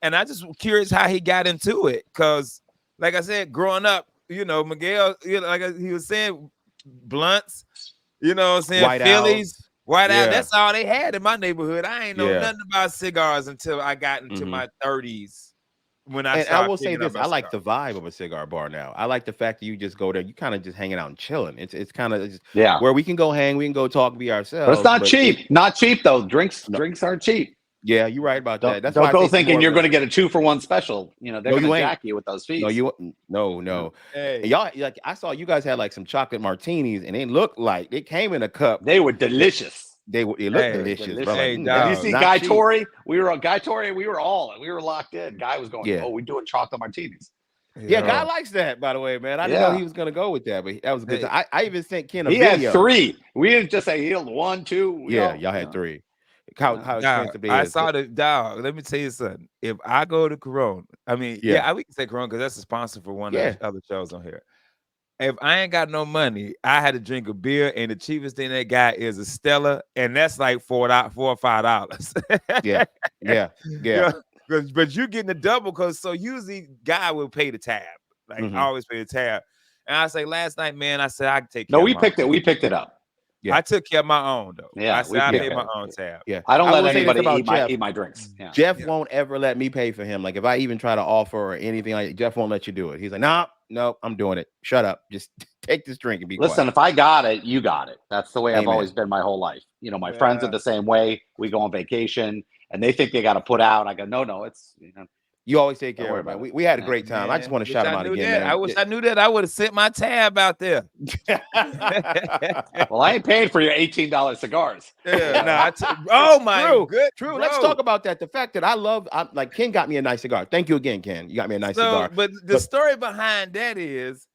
Speaker 3: and I just curious how he got into it. Cause, like I said, growing up, Miguel, like he was saying, blunts. You know what I'm saying?
Speaker 1: White
Speaker 3: Phillies,
Speaker 1: Owls.
Speaker 3: White Out.
Speaker 1: Yeah.
Speaker 3: That's all they had in my neighborhood. I ain't know
Speaker 1: Yeah.
Speaker 3: nothing about cigars until I got into
Speaker 1: Mhm.
Speaker 3: my 30s. When I
Speaker 1: And I
Speaker 3: started
Speaker 1: will say
Speaker 3: picking up
Speaker 1: this:
Speaker 3: my
Speaker 1: I like
Speaker 3: cigar.
Speaker 1: the vibe of a cigar bar now. I like the fact that you just go there, you kind of just hanging out and chilling. It's kind of
Speaker 4: Yeah.
Speaker 1: where we can go hang, we can go talk, be ourselves.
Speaker 4: But it's not cheap. Not cheap though. Drinks aren't cheap.
Speaker 1: Yeah, you're right about that. That's
Speaker 4: Don't
Speaker 1: why I
Speaker 4: go
Speaker 1: say it's
Speaker 4: thinking
Speaker 1: more
Speaker 4: you're
Speaker 1: of
Speaker 4: going to get a 2-for-1 special. They're
Speaker 1: No,
Speaker 4: going
Speaker 1: you
Speaker 4: to
Speaker 1: ain't.
Speaker 4: jack you with those fees.
Speaker 1: No.
Speaker 3: Hey,
Speaker 1: And y'all like I saw you guys had like some chocolate martinis, and it looked like they came in a cup.
Speaker 4: They were delicious.
Speaker 1: It looked
Speaker 3: Hey,
Speaker 1: delicious,
Speaker 4: delicious.
Speaker 1: bro.
Speaker 3: Hey,
Speaker 1: Like,
Speaker 3: dog.
Speaker 4: And you
Speaker 1: that's
Speaker 4: see
Speaker 1: not
Speaker 4: Guy
Speaker 1: cheap.
Speaker 4: Torry? We were locked in. Guy was going,
Speaker 1: Yeah.
Speaker 4: oh, we're doing chocolate martinis.
Speaker 1: Yeah, Guy likes that, by the way, man. I didn't know
Speaker 4: Yeah.
Speaker 1: he was gonna go with that, but that was good.
Speaker 3: Hey.
Speaker 1: I even sent Ken a
Speaker 4: He
Speaker 1: video.
Speaker 4: had 3. We didn't just say he'll 1, 2.
Speaker 1: Yeah, y'all had 3. How
Speaker 3: Dog,
Speaker 1: expensive it
Speaker 3: I
Speaker 1: is.
Speaker 3: saw the dog. Let me tell you something. If I go to Corona, I mean,
Speaker 1: Yeah.
Speaker 3: we can say Corona because that's a sponsor for one
Speaker 1: Yeah.
Speaker 3: of the other shows on here. If I ain't got no money, I had to drink a beer, and the cheapest thing they got is a Stella, and that's like $4 or $5.
Speaker 1: Yeah.
Speaker 3: But you getting the double because so usually guy will pay the tab. Like
Speaker 1: Mhm.
Speaker 3: I always pay the tab. And I say last night, man, I said I can take care
Speaker 4: No,
Speaker 3: of
Speaker 4: we
Speaker 3: my
Speaker 4: picked
Speaker 3: own.
Speaker 4: it. We picked it up.
Speaker 1: Yeah.
Speaker 3: I took care of my own though.
Speaker 4: Yeah,
Speaker 3: I
Speaker 4: we
Speaker 3: said I
Speaker 4: picked
Speaker 3: paid
Speaker 4: it
Speaker 3: my
Speaker 4: up.
Speaker 3: own tab.
Speaker 1: Yeah.
Speaker 4: I don't
Speaker 1: will
Speaker 4: let
Speaker 1: say this
Speaker 4: anybody
Speaker 1: about Jeff.
Speaker 4: eat my drinks. Yeah.
Speaker 1: Jeff won't ever let me pay for him. Like if I even try to offer or anything like Jeff won't let you do it. He's like, no, I'm doing it. Shut up. Just take this drink and be
Speaker 4: Listen,
Speaker 1: quiet.
Speaker 4: if I got it, you got it. That's the way I've
Speaker 1: Amen.
Speaker 4: always been my whole life. My friends are the same way. We go on vacation and they think they got to put out. I go, no, it's
Speaker 1: You always take
Speaker 4: Don't
Speaker 1: care
Speaker 4: worry
Speaker 1: of it, man.
Speaker 4: about it.
Speaker 1: We had a great time. I just want to shout him out again, man.
Speaker 3: I wish I knew that. I would have sent my tab out there.
Speaker 4: Well, I ain't paying for your $18 cigars.
Speaker 3: Oh my good.
Speaker 1: True. Let's talk about that. The fact that like Ken got me a nice cigar. Thank you again, Ken. You got me a nice cigar.
Speaker 3: But the story behind that is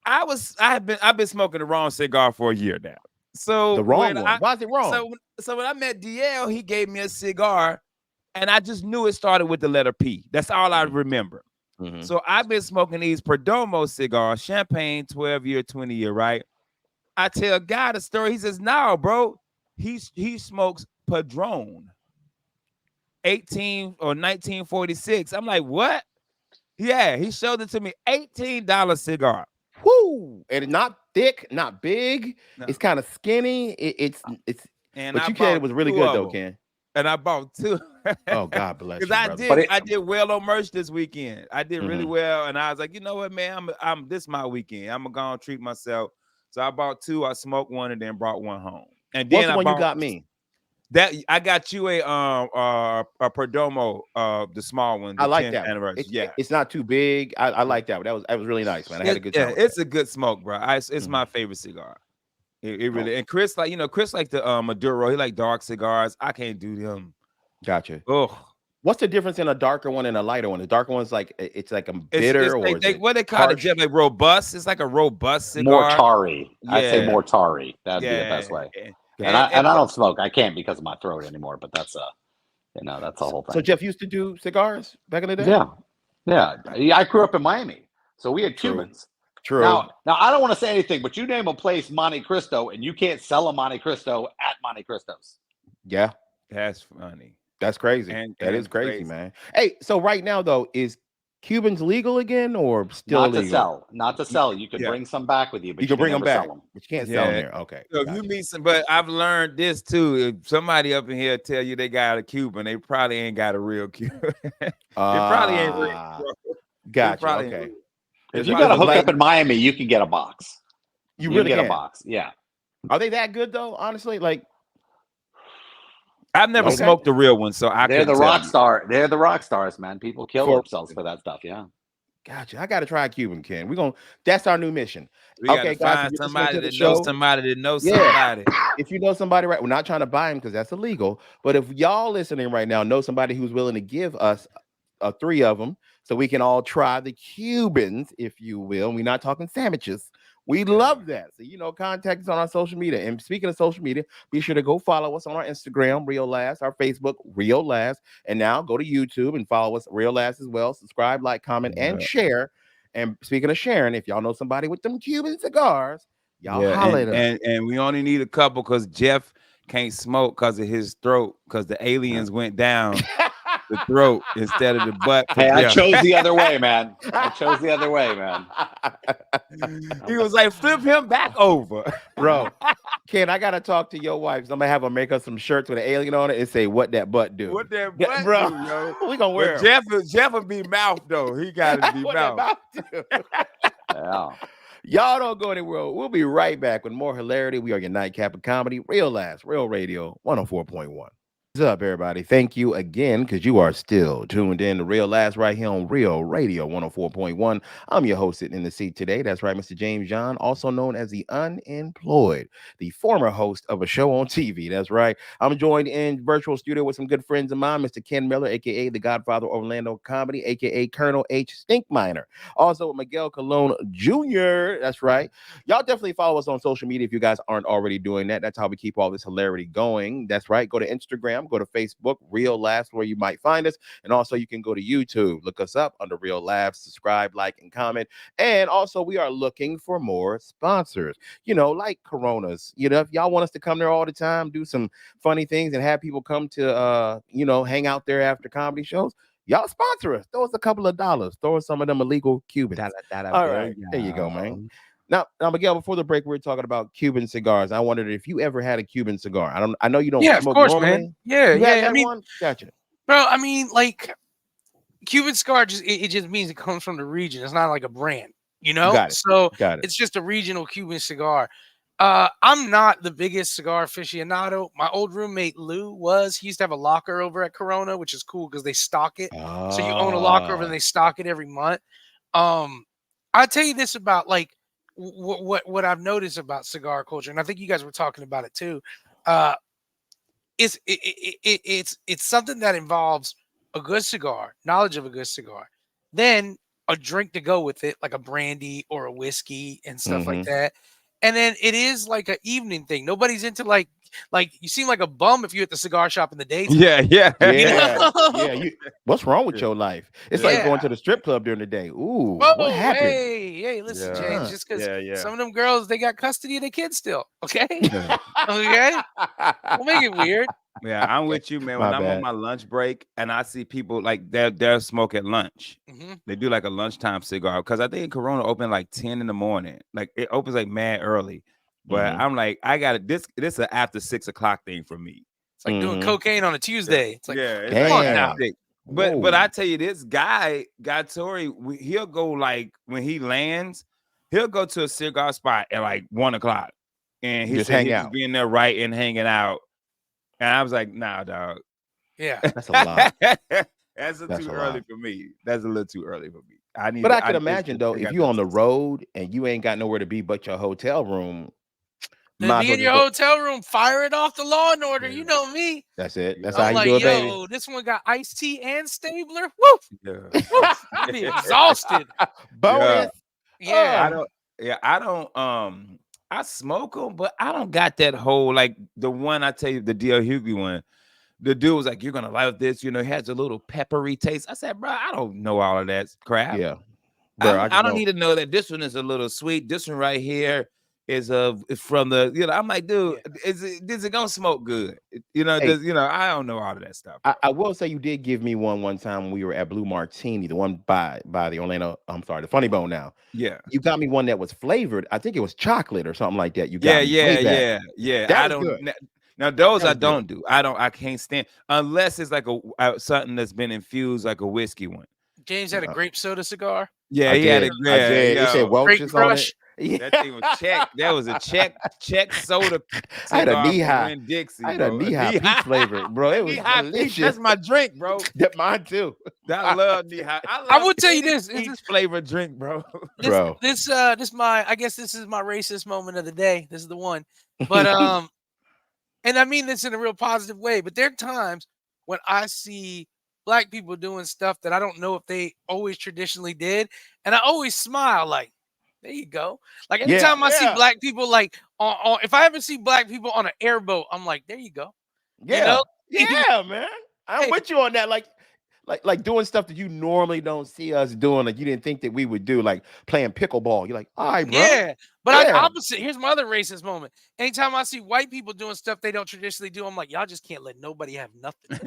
Speaker 3: I've been smoking the wrong cigar for a year now. So
Speaker 1: the wrong one. Why is it wrong?
Speaker 3: So when I met DL, he gave me a cigar and I just knew it started with the letter P. That's all I remember.
Speaker 1: Mhm.
Speaker 3: So I've been smoking these Perdomo cigars, champagne, 12-year, 20-year, right? I tell Guy the story. He says, "No, bro, he smokes Padron, 18 or 1946." I'm like, "What?" Yeah, he showed it to me. $18 cigar.
Speaker 1: Whoo! And it's not thick, not big.
Speaker 3: No.
Speaker 1: It's kind of skinny. It's.
Speaker 3: And
Speaker 1: But
Speaker 3: I
Speaker 1: you said it
Speaker 3: bought
Speaker 1: was really
Speaker 3: 2
Speaker 1: good
Speaker 3: of
Speaker 1: though,
Speaker 3: them.
Speaker 1: Ken.
Speaker 3: And I bought 2.
Speaker 1: Oh, God bless
Speaker 3: Because
Speaker 1: you,
Speaker 3: I
Speaker 1: brother.
Speaker 3: did,
Speaker 4: But it-
Speaker 3: I did well on merch this weekend. I did really
Speaker 1: Mhm.
Speaker 3: well, and I was like, you know what, man, I'm this my weekend. I'm gonna go and treat myself. So I bought 2. I smoked 1 and then brought 1 home. And
Speaker 1: What's
Speaker 3: then
Speaker 1: the
Speaker 3: I
Speaker 1: one you
Speaker 3: bought
Speaker 1: got me?
Speaker 3: that. I got you a Perdomo, the small one,
Speaker 1: I
Speaker 3: the
Speaker 1: like
Speaker 3: 10th
Speaker 1: that one.
Speaker 3: anniversary. Yeah.
Speaker 1: It's not too big. I like that one. That was really nice, man. I had a good time with
Speaker 3: It's
Speaker 1: that.
Speaker 3: a good smoke, bro. It's
Speaker 1: Mhm.
Speaker 3: my favorite cigar. It
Speaker 1: Oh,
Speaker 3: really. And Chris, like, Chris like the Maduro. He like dark cigars. I can't do them.
Speaker 1: gotcha.
Speaker 3: Oh,
Speaker 1: What's the difference in a darker one and a lighter one? The darker one's like it's like a
Speaker 3: it's
Speaker 1: bitter, or is
Speaker 3: they
Speaker 1: it
Speaker 3: what they call it,
Speaker 1: harsh?
Speaker 3: Jeff, like robust. It's like a robust
Speaker 4: more
Speaker 3: cigar.
Speaker 4: tarry. I'd say
Speaker 3: Yeah,
Speaker 1: Okay,
Speaker 4: more tarry. That'd be the
Speaker 3: yeah,
Speaker 4: best way. And
Speaker 1: gotcha.
Speaker 4: I don't smoke. I can't because of my throat anymore. But that's that's the
Speaker 1: So,
Speaker 4: whole
Speaker 1: so
Speaker 4: thing.
Speaker 1: Jeff used to do cigars back in the day.
Speaker 4: Yeah, yeah. I grew up in Miami, so we had
Speaker 1: True.
Speaker 4: Cubans.
Speaker 1: True.
Speaker 4: Now I don't want to say anything, but you name a place Monte Cristo, and you can't sell a Monte Cristo at Monte Cristo's.
Speaker 1: Yeah,
Speaker 3: that's funny
Speaker 1: that's crazy. That is
Speaker 3: and
Speaker 1: crazy,
Speaker 3: crazy.
Speaker 1: man. Hey, so right now though, is Cubans legal again or still
Speaker 4: Not to
Speaker 1: illegal?
Speaker 4: sell, not to sell. You could
Speaker 3: Yeah,
Speaker 4: bring some back with you,
Speaker 1: You
Speaker 4: but
Speaker 1: can
Speaker 4: you can
Speaker 1: bring them
Speaker 4: never sell
Speaker 1: back,
Speaker 4: them.
Speaker 1: but you can't sell them
Speaker 3: yeah.
Speaker 1: here. Okay,
Speaker 3: So if you
Speaker 1: gotcha.
Speaker 3: meet some, but I've learned this too. If somebody up in here tell you they got a Cuban, they probably ain't got a real Cuban. It probably ain't real. Bro. It
Speaker 1: Gotcha.
Speaker 3: probably ain't
Speaker 1: Okay,
Speaker 3: real.
Speaker 4: If
Speaker 3: It
Speaker 4: you
Speaker 1: because
Speaker 4: got
Speaker 3: probably
Speaker 4: a
Speaker 1: the
Speaker 3: ain't
Speaker 4: hookup
Speaker 1: black,
Speaker 3: real.
Speaker 4: in Miami, you can get a box.
Speaker 1: you
Speaker 4: You can
Speaker 1: really
Speaker 4: get a
Speaker 1: can.
Speaker 4: box. Yeah.
Speaker 1: Are they that good though? Honestly, like
Speaker 3: I've never
Speaker 1: okay,
Speaker 3: smoked the real one, so I
Speaker 4: They're
Speaker 3: couldn't
Speaker 4: the
Speaker 3: tell
Speaker 4: rock
Speaker 3: you.
Speaker 4: star. They're the rock stars, man. People kill
Speaker 1: for
Speaker 4: themselves for that stuff. Yeah.
Speaker 1: gotcha. I got to try a Cuban, Ken. We're gonna. That's our new mission.
Speaker 3: We got to
Speaker 1: Okay, guys, if
Speaker 3: find
Speaker 1: you're listening
Speaker 3: somebody
Speaker 1: to the
Speaker 3: that knows
Speaker 1: show,
Speaker 3: somebody that knows
Speaker 1: yeah.
Speaker 3: somebody.
Speaker 1: If you know somebody, right, we're not trying to buy him because that's illegal. But if y'all listening right now know somebody who's willing to give us 3 of them, so we can all try the Cubans, if you will. We're not talking sandwiches. We love that. So contact us on our social media. And speaking of social media, be sure to go follow us on our Instagram, Real Last, our Facebook, Real Last, and now go to YouTube and follow us, Real Last as well. Subscribe, like, comment, and
Speaker 3: Yeah,
Speaker 1: share. And speaking of sharing, if y'all know somebody with them Cuban cigars, y'all
Speaker 3: yeah,
Speaker 1: holler at us.
Speaker 3: and we only need a couple because Jeff can't smoke because of his throat because the aliens went down the throat instead of the butt for
Speaker 4: Hey, I
Speaker 3: Jeff.
Speaker 4: chose the other way, man. I chose the other way, man.
Speaker 3: He was like, flip him back over.
Speaker 1: Bro, Ken, I gotta talk to your wife. I'm gonna have her make us some shirts with an alien on it and say, "What that butt do?"
Speaker 3: What that
Speaker 1: Yeah,
Speaker 3: butt
Speaker 1: bro,
Speaker 3: do, yo?
Speaker 1: we gonna wear
Speaker 3: But
Speaker 1: 'em.
Speaker 3: Jeff will be mouth though. He got to be
Speaker 1: What that
Speaker 3: mouth.
Speaker 1: butt do?
Speaker 4: Yeah.
Speaker 1: Y'all don't go anywhere. We'll be right back with more hilarity. We are your nightcap of comedy, Real Last, Real Radio, 104.1. What's up, everybody? Thank you again because you are still tuned in to Real Last right here on Real Radio 104.1. I'm your host sitting in the seat today. That's right, Mr. James John, also known as the Unemployed, the former host of a show on TV. That's right. I'm joined in virtual studio with some good friends of mine, Mr. Ken Miller, aka the Godfather of Orlando Comedy, aka Colonel H. Stinkminer. Also, Miguel Colon Jr. That's right. Y'all definitely follow us on social media if you guys aren't already doing that. That's how we keep all this hilarity going. That's right. Go to Instagram. Go to Facebook, Real Laughs, where you might find us. And also, you can go to YouTube, look us up under Real Laughs, subscribe, like, and comment. And also, we are looking for more sponsors, like Coronas. If y'all want us to come there all the time, do some funny things, and have people come to, hang out there after comedy shows, y'all sponsor us. Throw us a couple of dollars. Throw us some of them illegal Cubans. All right. There you go, man. Now, Miguel, before the break, we were talking about Cuban cigars. I wondered if you ever had a Cuban cigar. I know you don't
Speaker 2: Yeah, of
Speaker 1: smoke
Speaker 2: course,
Speaker 1: normally.
Speaker 2: man. Yeah,
Speaker 1: You have
Speaker 2: yeah. I
Speaker 1: had
Speaker 2: mean,
Speaker 1: one? Gotcha.
Speaker 2: bro, I mean, like Cuban cigar it just means it comes from the region. It's not like a brand,
Speaker 1: Got it.
Speaker 2: So
Speaker 1: Got it.
Speaker 2: it's just a regional Cuban cigar. I'm not the biggest cigar aficionado. My old roommate Lou was. He used to have a locker over at Corona, which is cool because they stock it. So you own a locker over and they stock it every month. I'll tell you this about like what I've noticed about cigar culture, and I think you guys were talking about it too. It's something that involves a good cigar, knowledge of a good cigar, then a drink to go with it, like a brandy or a whiskey and stuff like
Speaker 1: Mhm.
Speaker 2: that. And then it is like an evening thing. Nobody's into like you seem like a bum if you're at the cigar shop in the daytime.
Speaker 3: Yeah, yeah,
Speaker 1: Yeah,
Speaker 2: know?
Speaker 1: yeah. What's wrong with
Speaker 3: Yeah.
Speaker 1: your life? It's like
Speaker 2: Yeah.
Speaker 1: going to the strip club during the day. Ooh, what
Speaker 2: Whoa,
Speaker 1: happened?
Speaker 2: hey, listen,
Speaker 3: Yeah.
Speaker 2: James, just because
Speaker 3: Yeah, yeah.
Speaker 2: some of them girls they got custody of their kids still. Okay,
Speaker 3: Yeah.
Speaker 2: okay, don't make it weird.
Speaker 3: Yeah, I'm
Speaker 1: Okay,
Speaker 3: with you, man.
Speaker 1: my
Speaker 3: When I'm on
Speaker 1: bad.
Speaker 3: my lunch break and I see people like they're smoke at lunch.
Speaker 2: Hmm.
Speaker 3: They do like a lunchtime cigar because I think Corona open like 10 in the morning. Like it opens like mad early. But
Speaker 1: Mhm,
Speaker 3: I'm like, I got it. This is an after 6 o'clock thing for me.
Speaker 2: It's like doing
Speaker 1: mhm.
Speaker 2: cocaine on a Tuesday. It's like,
Speaker 3: Yeah, it's
Speaker 2: come
Speaker 3: like
Speaker 2: on
Speaker 3: after
Speaker 2: now.
Speaker 1: Damn.
Speaker 3: 6. But I
Speaker 1: Whoa.
Speaker 3: tell you, this guy Torry, he'll go like when he lands, he'll go to a cigar spot at like 1 o'clock. And he
Speaker 1: Just
Speaker 3: said
Speaker 1: hang
Speaker 3: he'll just
Speaker 1: out.
Speaker 3: be in there right and hanging out. And I was like, nah, dog.
Speaker 2: Yeah,
Speaker 1: That's a lot.
Speaker 3: That's
Speaker 1: That's
Speaker 3: too
Speaker 1: a
Speaker 3: early
Speaker 1: lot.
Speaker 3: for me. That's a little too early for me. I need
Speaker 1: But I
Speaker 3: to.
Speaker 1: could imagine though,
Speaker 3: I
Speaker 1: if
Speaker 3: got
Speaker 1: you
Speaker 3: that
Speaker 1: on the
Speaker 3: system.
Speaker 1: road and you ain't got nowhere to be but your hotel room,
Speaker 2: then
Speaker 1: might as
Speaker 2: be
Speaker 1: well
Speaker 2: in
Speaker 1: just
Speaker 2: your
Speaker 1: go.
Speaker 2: hotel room, fire it off the Law and Order.
Speaker 3: Yeah,
Speaker 2: You know me.
Speaker 1: That's it. That's
Speaker 3: yeah,
Speaker 1: how
Speaker 2: I'm
Speaker 1: you
Speaker 2: like,
Speaker 1: do it, baby.
Speaker 2: yo, this one got iced tea and Stabler. Woo, woo. I'll be
Speaker 3: yeah.
Speaker 2: exhausted.
Speaker 3: Yeah.
Speaker 1: Bonus.
Speaker 3: I
Speaker 2: Yeah,
Speaker 3: don't. Yeah, I don't. I smoke them, but I don't got that whole like the one I tell you, the D.L. Hughley one. The dude was like, "You're gonna like this," it has a little peppery taste. I said, "Bro, I don't know all of that crap.
Speaker 1: Yeah, bro. I
Speaker 3: I
Speaker 1: just
Speaker 3: don't
Speaker 1: know.
Speaker 3: need to know that this one is a little sweet. This one right here is from the I'm like, dude,
Speaker 2: yeah.
Speaker 3: is it gonna smoke good?
Speaker 1: Hey,
Speaker 3: I don't know all of that stuff, bro.
Speaker 1: I will say you did give me one time when we were at Blue Martini, the one by the Orlando. I'm sorry, the Funny Bone. Now
Speaker 3: Yeah.
Speaker 1: you got me one that was flavored. I think it was chocolate or something like that. You
Speaker 3: Yeah,
Speaker 1: got me way
Speaker 3: yeah,
Speaker 1: back.
Speaker 3: yeah, yeah.
Speaker 1: That
Speaker 3: I
Speaker 1: was
Speaker 3: don't
Speaker 1: good.
Speaker 3: now those
Speaker 1: That
Speaker 3: I
Speaker 1: was good.
Speaker 3: don't do. I can't stand unless it's like something that's been infused like a whiskey one.
Speaker 2: James had a
Speaker 1: Uh,
Speaker 2: grape soda cigar.
Speaker 3: Yeah,
Speaker 1: I
Speaker 3: he had a
Speaker 1: did. I
Speaker 3: yeah,
Speaker 1: did. It said
Speaker 3: yo.
Speaker 2: Grape
Speaker 1: Welch's on it.
Speaker 2: Crush.
Speaker 1: Yeah.
Speaker 3: That thing was check. That was a check soda
Speaker 1: I had a
Speaker 3: cigar
Speaker 1: knee
Speaker 3: from
Speaker 1: high.
Speaker 3: Winn Dixie,
Speaker 1: I had a
Speaker 3: bro. A
Speaker 1: knee high
Speaker 3: knee
Speaker 1: peach
Speaker 3: high,
Speaker 1: flavor, bro. It
Speaker 3: knee
Speaker 1: was
Speaker 3: high peach. That's
Speaker 1: delicious.
Speaker 3: my drink, bro.
Speaker 1: That mine too,
Speaker 3: I love knee high. I
Speaker 2: I
Speaker 3: love
Speaker 2: will tell you
Speaker 3: any
Speaker 2: this.
Speaker 3: peach flavor drink, bro.
Speaker 2: This
Speaker 1: bro.
Speaker 2: this this my I guess this is my racist moment of the day. This is the one. But and I mean this in a real positive way, but there are times when I see black people doing stuff that I don't know if they always traditionally did, and I always smile like, there you go. Like
Speaker 1: Yeah,
Speaker 2: anytime I see
Speaker 1: yeah,
Speaker 2: black people like on if I ever see black people on an airboat, I'm like, there you go. You
Speaker 1: yeah,
Speaker 2: know?
Speaker 1: yeah, man. I'm
Speaker 2: Hey,
Speaker 1: with you on that. Like doing stuff that you normally don't see us doing, like you didn't think that we would do, like playing pickleball. You're like, all right, bro.
Speaker 2: yeah, but
Speaker 1: Yeah.
Speaker 2: opposite. Here's my other racist moment. Anytime I see white people doing stuff they don't traditionally do, I'm like, y'all just can't let nobody have nothing.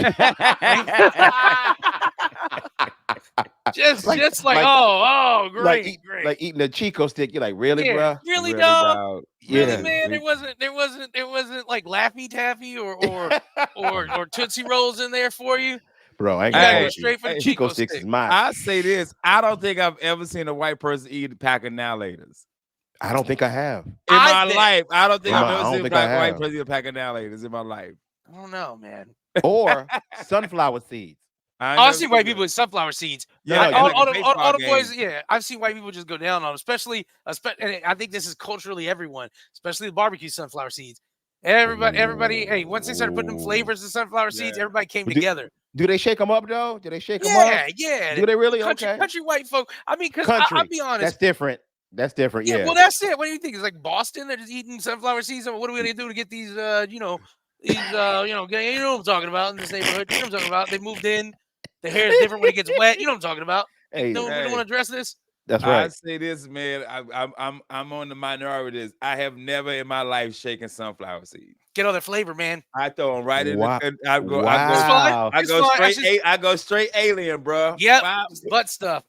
Speaker 2: Just,
Speaker 1: like
Speaker 2: just like,
Speaker 1: like
Speaker 2: great, great.
Speaker 1: like eating a Chico stick. You're like, really,
Speaker 2: Yeah,
Speaker 1: bro?
Speaker 2: really,
Speaker 3: Really,
Speaker 2: dog.
Speaker 3: dog.
Speaker 2: Really,
Speaker 1: Yeah.
Speaker 2: man. There wasn't like Laffy Taffy or Tootsie Rolls in there for you.
Speaker 1: Bro, I ain't
Speaker 2: You
Speaker 1: gonna
Speaker 2: gotta go
Speaker 3: Hey,
Speaker 1: hold you.
Speaker 2: straight for the
Speaker 3: hey,
Speaker 1: Chico
Speaker 2: Chico
Speaker 1: sticks is
Speaker 2: stick.
Speaker 1: my.
Speaker 3: I say this. I don't think I've ever seen a white person eat a pack of now laters.
Speaker 1: I don't think I have.
Speaker 3: In
Speaker 2: I
Speaker 3: my
Speaker 2: bet.
Speaker 3: life, I don't think I've
Speaker 1: I
Speaker 3: ever
Speaker 1: don't
Speaker 3: seen a
Speaker 1: think I
Speaker 3: white
Speaker 1: have.
Speaker 3: person eat a pack of now laters in my life.
Speaker 2: I don't know, man.
Speaker 1: Or sunflower seeds.
Speaker 3: I ain't
Speaker 2: I've
Speaker 3: never
Speaker 2: seen
Speaker 3: seen
Speaker 2: white
Speaker 3: that.
Speaker 2: people with sunflower seeds.
Speaker 1: No,
Speaker 3: Yeah,
Speaker 1: no,
Speaker 3: in
Speaker 1: you.
Speaker 3: like a baseball
Speaker 2: All the
Speaker 3: game.
Speaker 2: boys, yeah. I've seen white people just go down on them, especially, and I think this is culturally everyone, especially the barbecue sunflower seeds. Everybody, hey, once they started putting them
Speaker 1: Ooh.
Speaker 2: flavors in sunflower seeds,
Speaker 3: Yeah.
Speaker 2: everybody came
Speaker 1: But do,
Speaker 2: together.
Speaker 1: do they shake them up though? Do they shake them up?
Speaker 2: Yeah, yeah.
Speaker 1: Do they really?
Speaker 2: Country,
Speaker 1: Okay.
Speaker 2: country white folk. I mean, because I'll
Speaker 1: Country.
Speaker 2: be honest.
Speaker 1: That's different. That's different.
Speaker 2: Yeah,
Speaker 1: Yeah.
Speaker 2: well, that's it. What do you think? It's like Boston. They're just eating sunflower seeds. And what are we gonna do to get these? These. You know what I'm talking about in this neighborhood. You know what I'm talking about. They moved in. The hair is different when it gets wet. You know what I'm talking about.
Speaker 1: Hey,
Speaker 2: No, we don't
Speaker 3: Hey,
Speaker 2: want to address this.
Speaker 1: that's
Speaker 3: I
Speaker 1: right.
Speaker 3: say this, man. I'm on the minority. I have never in my life shaken sunflower seeds.
Speaker 2: Get all their flavor, man.
Speaker 3: I throw them right in the.
Speaker 1: Wow.
Speaker 2: It's fine.
Speaker 1: Wow.
Speaker 3: I
Speaker 2: It's
Speaker 3: go
Speaker 2: fine.
Speaker 3: straight. I go straight alien, bro.
Speaker 2: Yep.
Speaker 3: Wow.
Speaker 2: It's butt stuff.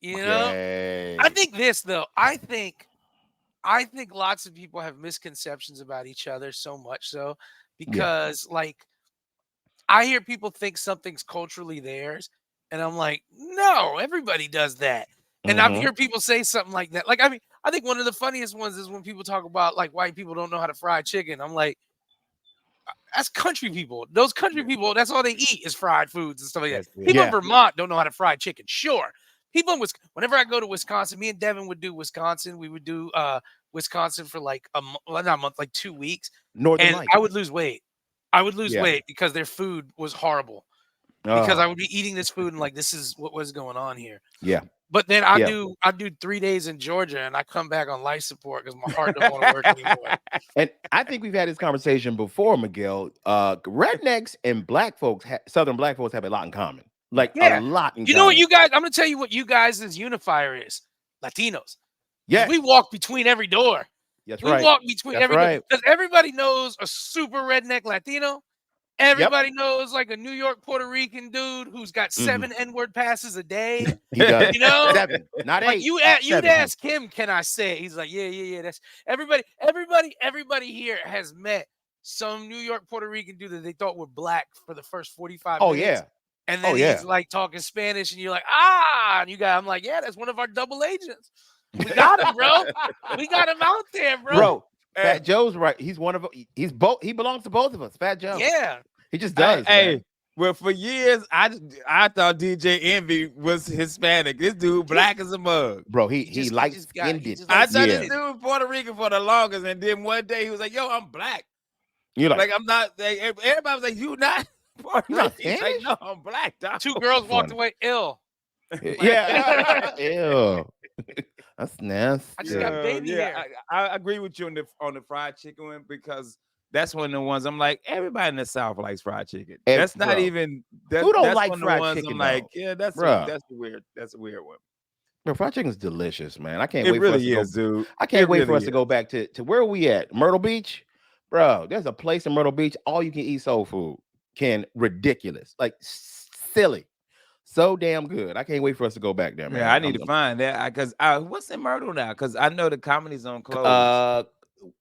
Speaker 2: You know.
Speaker 1: Okay.
Speaker 2: I think this though. I think lots of people have misconceptions about each other so much so
Speaker 1: Yeah.
Speaker 2: because like I hear people think something's culturally theirs, and I'm like, no, everybody does that. And I've
Speaker 1: Mm-hmm.
Speaker 2: heard people say something like that. Like, I mean, I think one of the funniest ones is when people talk about like white people don't know how to fry chicken. I'm like, that's country people. Those country
Speaker 3: Yeah.
Speaker 2: people, that's all they eat is fried foods and stuff like that.
Speaker 3: That's it.
Speaker 2: People in
Speaker 1: Yeah.
Speaker 2: Vermont don't know how to fry chicken. Sure. People in Wisconsin, whenever I go to Wisconsin, me and Devin would do Wisconsin. We would do Wisconsin for like not a month, like 2 weeks.
Speaker 1: Northern
Speaker 2: And
Speaker 1: Lights.
Speaker 2: I would lose weight. I would lose
Speaker 1: Yeah.
Speaker 2: weight because their food was horrible. Because
Speaker 1: Oh,
Speaker 2: I would be eating this food and like this is what was going on here.
Speaker 1: yeah.
Speaker 2: But then
Speaker 1: Yeah.
Speaker 2: I do 3 days in Georgia, and I come back on life support because my heart don't want to work anymore.
Speaker 1: And I think we've had this conversation before, Miguel. Rednecks and black folks, Southern black folks, have a lot in common. Like a
Speaker 2: Yeah,
Speaker 1: lot in
Speaker 2: you know what,
Speaker 1: common.
Speaker 2: you guys? I'm gonna tell you what you guys' unifier is: Latinos. Because
Speaker 1: Yes,
Speaker 2: we walk between every door.
Speaker 1: that's
Speaker 2: We
Speaker 1: right.
Speaker 2: walk between
Speaker 1: That's
Speaker 2: every door
Speaker 1: right.
Speaker 2: because everybody knows a super redneck Latino.
Speaker 1: Yep.
Speaker 2: Everybody knows like a New York Puerto Rican dude who's got
Speaker 1: Mhm.
Speaker 2: 7 N-word passes a day.
Speaker 1: He does
Speaker 2: You know,
Speaker 1: 7, not
Speaker 2: like
Speaker 1: 8,
Speaker 2: you'd
Speaker 1: 7.
Speaker 2: ask him, can I say it? He's like, yeah. That's everybody here has met some New York Puerto Rican dude that they thought were black for the first 45
Speaker 1: Oh
Speaker 2: minutes.
Speaker 1: yeah.
Speaker 2: And
Speaker 1: Oh
Speaker 2: then
Speaker 1: yeah.
Speaker 2: he's like talking Spanish, and you're like, ah, and I'm like, yeah, that's one of our double agents. We got him, bro. We got him out there, bro.
Speaker 1: Bro, Fat Joe's right. He's one of he's both. He belongs to both of us. Fat Joe.
Speaker 2: Yeah.
Speaker 1: He just
Speaker 3: Hey,
Speaker 1: does,
Speaker 3: hey,
Speaker 1: man.
Speaker 3: well, for years, I thought DJ Envy was Hispanic. This dude black as a mug.
Speaker 1: Bro,
Speaker 2: He
Speaker 1: he
Speaker 2: just
Speaker 1: light
Speaker 2: got
Speaker 1: skinned
Speaker 2: he
Speaker 1: it.
Speaker 2: just
Speaker 3: I
Speaker 2: light
Speaker 3: thought
Speaker 1: Yeah.
Speaker 3: this dude was Puerto Rican for the longest, and then one day he was like, "Yo, I'm black."
Speaker 1: You're like,
Speaker 3: Like I'm not. Like, everybody was like, "You not Puerto
Speaker 1: You not
Speaker 3: Rican?" He's like,
Speaker 1: Spanish?
Speaker 3: "No, I'm black, dog."
Speaker 2: 2 girls walked
Speaker 1: Funny.
Speaker 2: away ill.
Speaker 1: yeah. Ew. That's nasty.
Speaker 2: I just got baby
Speaker 3: yeah.
Speaker 2: hair.
Speaker 3: I agree with you on the fried chicken one because that's one of the ones I'm like, everybody in the South likes fried chicken. That's not
Speaker 1: Bro,
Speaker 3: even
Speaker 1: who don't
Speaker 3: that's
Speaker 1: like
Speaker 3: one of the
Speaker 1: fried
Speaker 3: ones
Speaker 1: chicken
Speaker 3: I'm like,
Speaker 1: though?
Speaker 3: yeah, that's
Speaker 1: Bruh.
Speaker 3: a weird one.
Speaker 1: Bro, fried chicken's delicious, man. I can't
Speaker 3: It
Speaker 1: wait for us to
Speaker 3: really
Speaker 1: go.
Speaker 3: is, dude.
Speaker 1: I
Speaker 3: It
Speaker 1: can't wait for
Speaker 3: really
Speaker 1: us to go
Speaker 3: is.
Speaker 1: back to where are we at? Myrtle Beach? Bro, there's a place in Myrtle Beach, all you can eat soul food. Ridiculous. Like silly. So damn good. I can't wait for us to go back there,
Speaker 3: Yeah, I
Speaker 1: man.
Speaker 3: need to find that because what's in Myrtle now? Because I know the comedy zone closed.
Speaker 1: Uh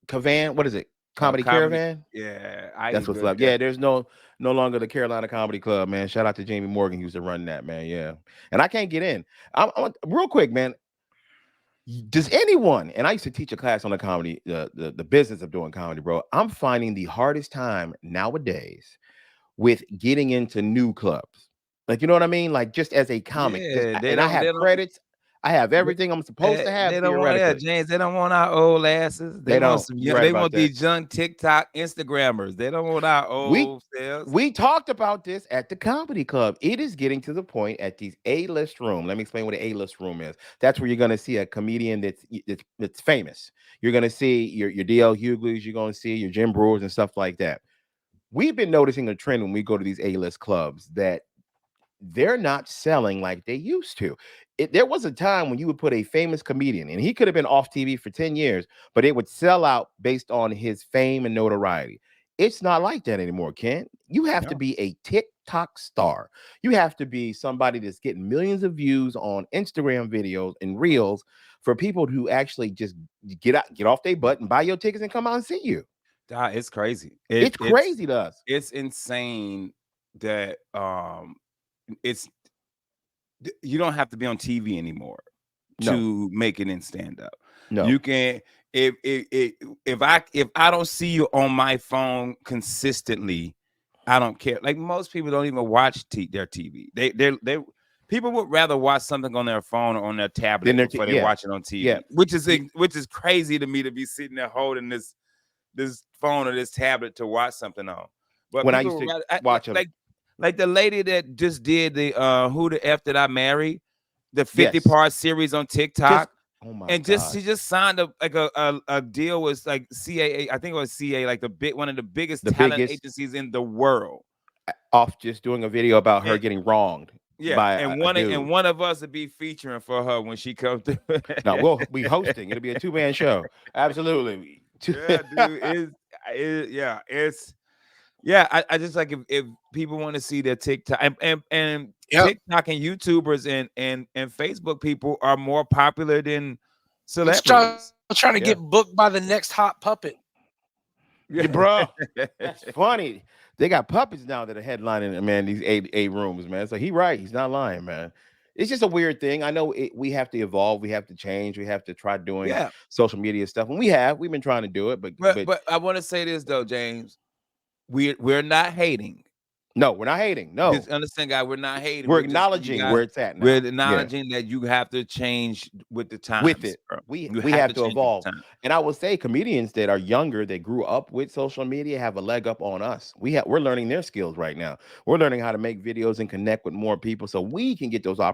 Speaker 1: Cavan, what is it? Comedy
Speaker 3: Comedy.
Speaker 1: Caravan?
Speaker 3: Yeah, I
Speaker 1: That's
Speaker 3: need to
Speaker 1: what's
Speaker 3: go
Speaker 1: up.
Speaker 3: there.
Speaker 1: Yeah, there's no longer the Carolina Comedy Club, man. Shout out to Jamie Morgan, who used to run that, man. Yeah, and I can't get in. I'm real quick, man. Does anyone? And I used to teach a class on the comedy, the business of doing comedy, bro. I'm finding the hardest time nowadays with getting into new clubs. Like, you know what I mean? Like, just as a comic,
Speaker 3: Yeah,
Speaker 1: and I
Speaker 3: they
Speaker 1: have
Speaker 3: don't.
Speaker 1: credits. I have everything I'm supposed to have
Speaker 3: They don't want, yeah,
Speaker 1: theoretically.
Speaker 3: James. They don't want our old asses. They
Speaker 1: They
Speaker 3: want
Speaker 1: don't.
Speaker 3: some
Speaker 1: You're
Speaker 3: young.
Speaker 1: right
Speaker 3: They
Speaker 1: about
Speaker 3: want
Speaker 1: that.
Speaker 3: these young TikTok Instagrammers. They don't want our
Speaker 1: We
Speaker 3: old selves.
Speaker 1: we talked about this at the comedy club. It is getting to the point at these A-list room. Let me explain what an A-list room is. That's where you're going to see a comedian that's famous. You're going to see your DL Hughley's. You're going to see your Jim Brewers and stuff like that. We've been noticing a trend when we go to these A-list clubs that they're not selling like they used to. There was a time when you would put a famous comedian, and he could have been off TV for 10 years, but it would sell out based on his fame and notoriety. It's not like that anymore, Ken. You have to
Speaker 3: No.
Speaker 1: be a TikTok star. You have to be somebody that's getting millions of views on Instagram videos and reels for people to actually just get off their butt and buy your tickets and come out and see you.
Speaker 3: It's crazy.
Speaker 1: It's crazy to us.
Speaker 3: It's insane that it's you don't have to be on TV anymore
Speaker 1: No.
Speaker 3: to make it in stand up.
Speaker 1: No.
Speaker 3: You can if I don't see you on my phone consistently, I don't care. Like most people don't even watch their TV. They people would rather watch something on their phone or on their tablet before they watch it on TV.
Speaker 1: Yeah.
Speaker 3: Which is crazy to me to be sitting there holding this phone or this tablet to watch something on. But
Speaker 1: When I used to watch them,
Speaker 3: like the lady that just did the Who the F Did I Marry, the 50
Speaker 1: Yes.
Speaker 3: part series on TikTok.
Speaker 1: Oh my
Speaker 3: And
Speaker 1: God.
Speaker 3: she just signed a deal with like CAA. I think it was CAA, like one of the biggest talent agencies in the world.
Speaker 1: Off just doing a video about her
Speaker 3: And-
Speaker 1: getting wronged.
Speaker 3: Yeah,
Speaker 1: By
Speaker 3: and
Speaker 1: dude.
Speaker 3: one of us would be featuring for her when she comes through.
Speaker 1: No, we'll be hosting. It'll be a 2-man show. Absolutely.
Speaker 3: Yeah, dude. I just like if people want to see their TikTok and
Speaker 2: Yep.
Speaker 3: TikTok and YouTubers and Facebook people are more popular than
Speaker 2: It's
Speaker 3: celebrities.
Speaker 2: trying to get booked by the next hot puppet.
Speaker 1: Yeah, bro, that's funny. They got puppets now that are headlining, man, these eight rooms, man. So he's not lying, man. It's just a weird thing. I know we have to evolve, we have to change, we have to try doing social media stuff. And we've been trying to do it,
Speaker 3: but I want to say this though, James. We're not hating.
Speaker 1: No, we're not hating. No,
Speaker 3: just understand, guy. We're not hating.
Speaker 1: We're acknowledging where it's at now.
Speaker 3: We're acknowledging that you have to change with the times.
Speaker 1: With it,
Speaker 3: bro.
Speaker 1: we have to evolve. And I will say, comedians that are younger, that grew up with social media, have a leg up on us. We're learning their skills right now. We're learning how to make videos and connect with more people, so we can get those opportunities.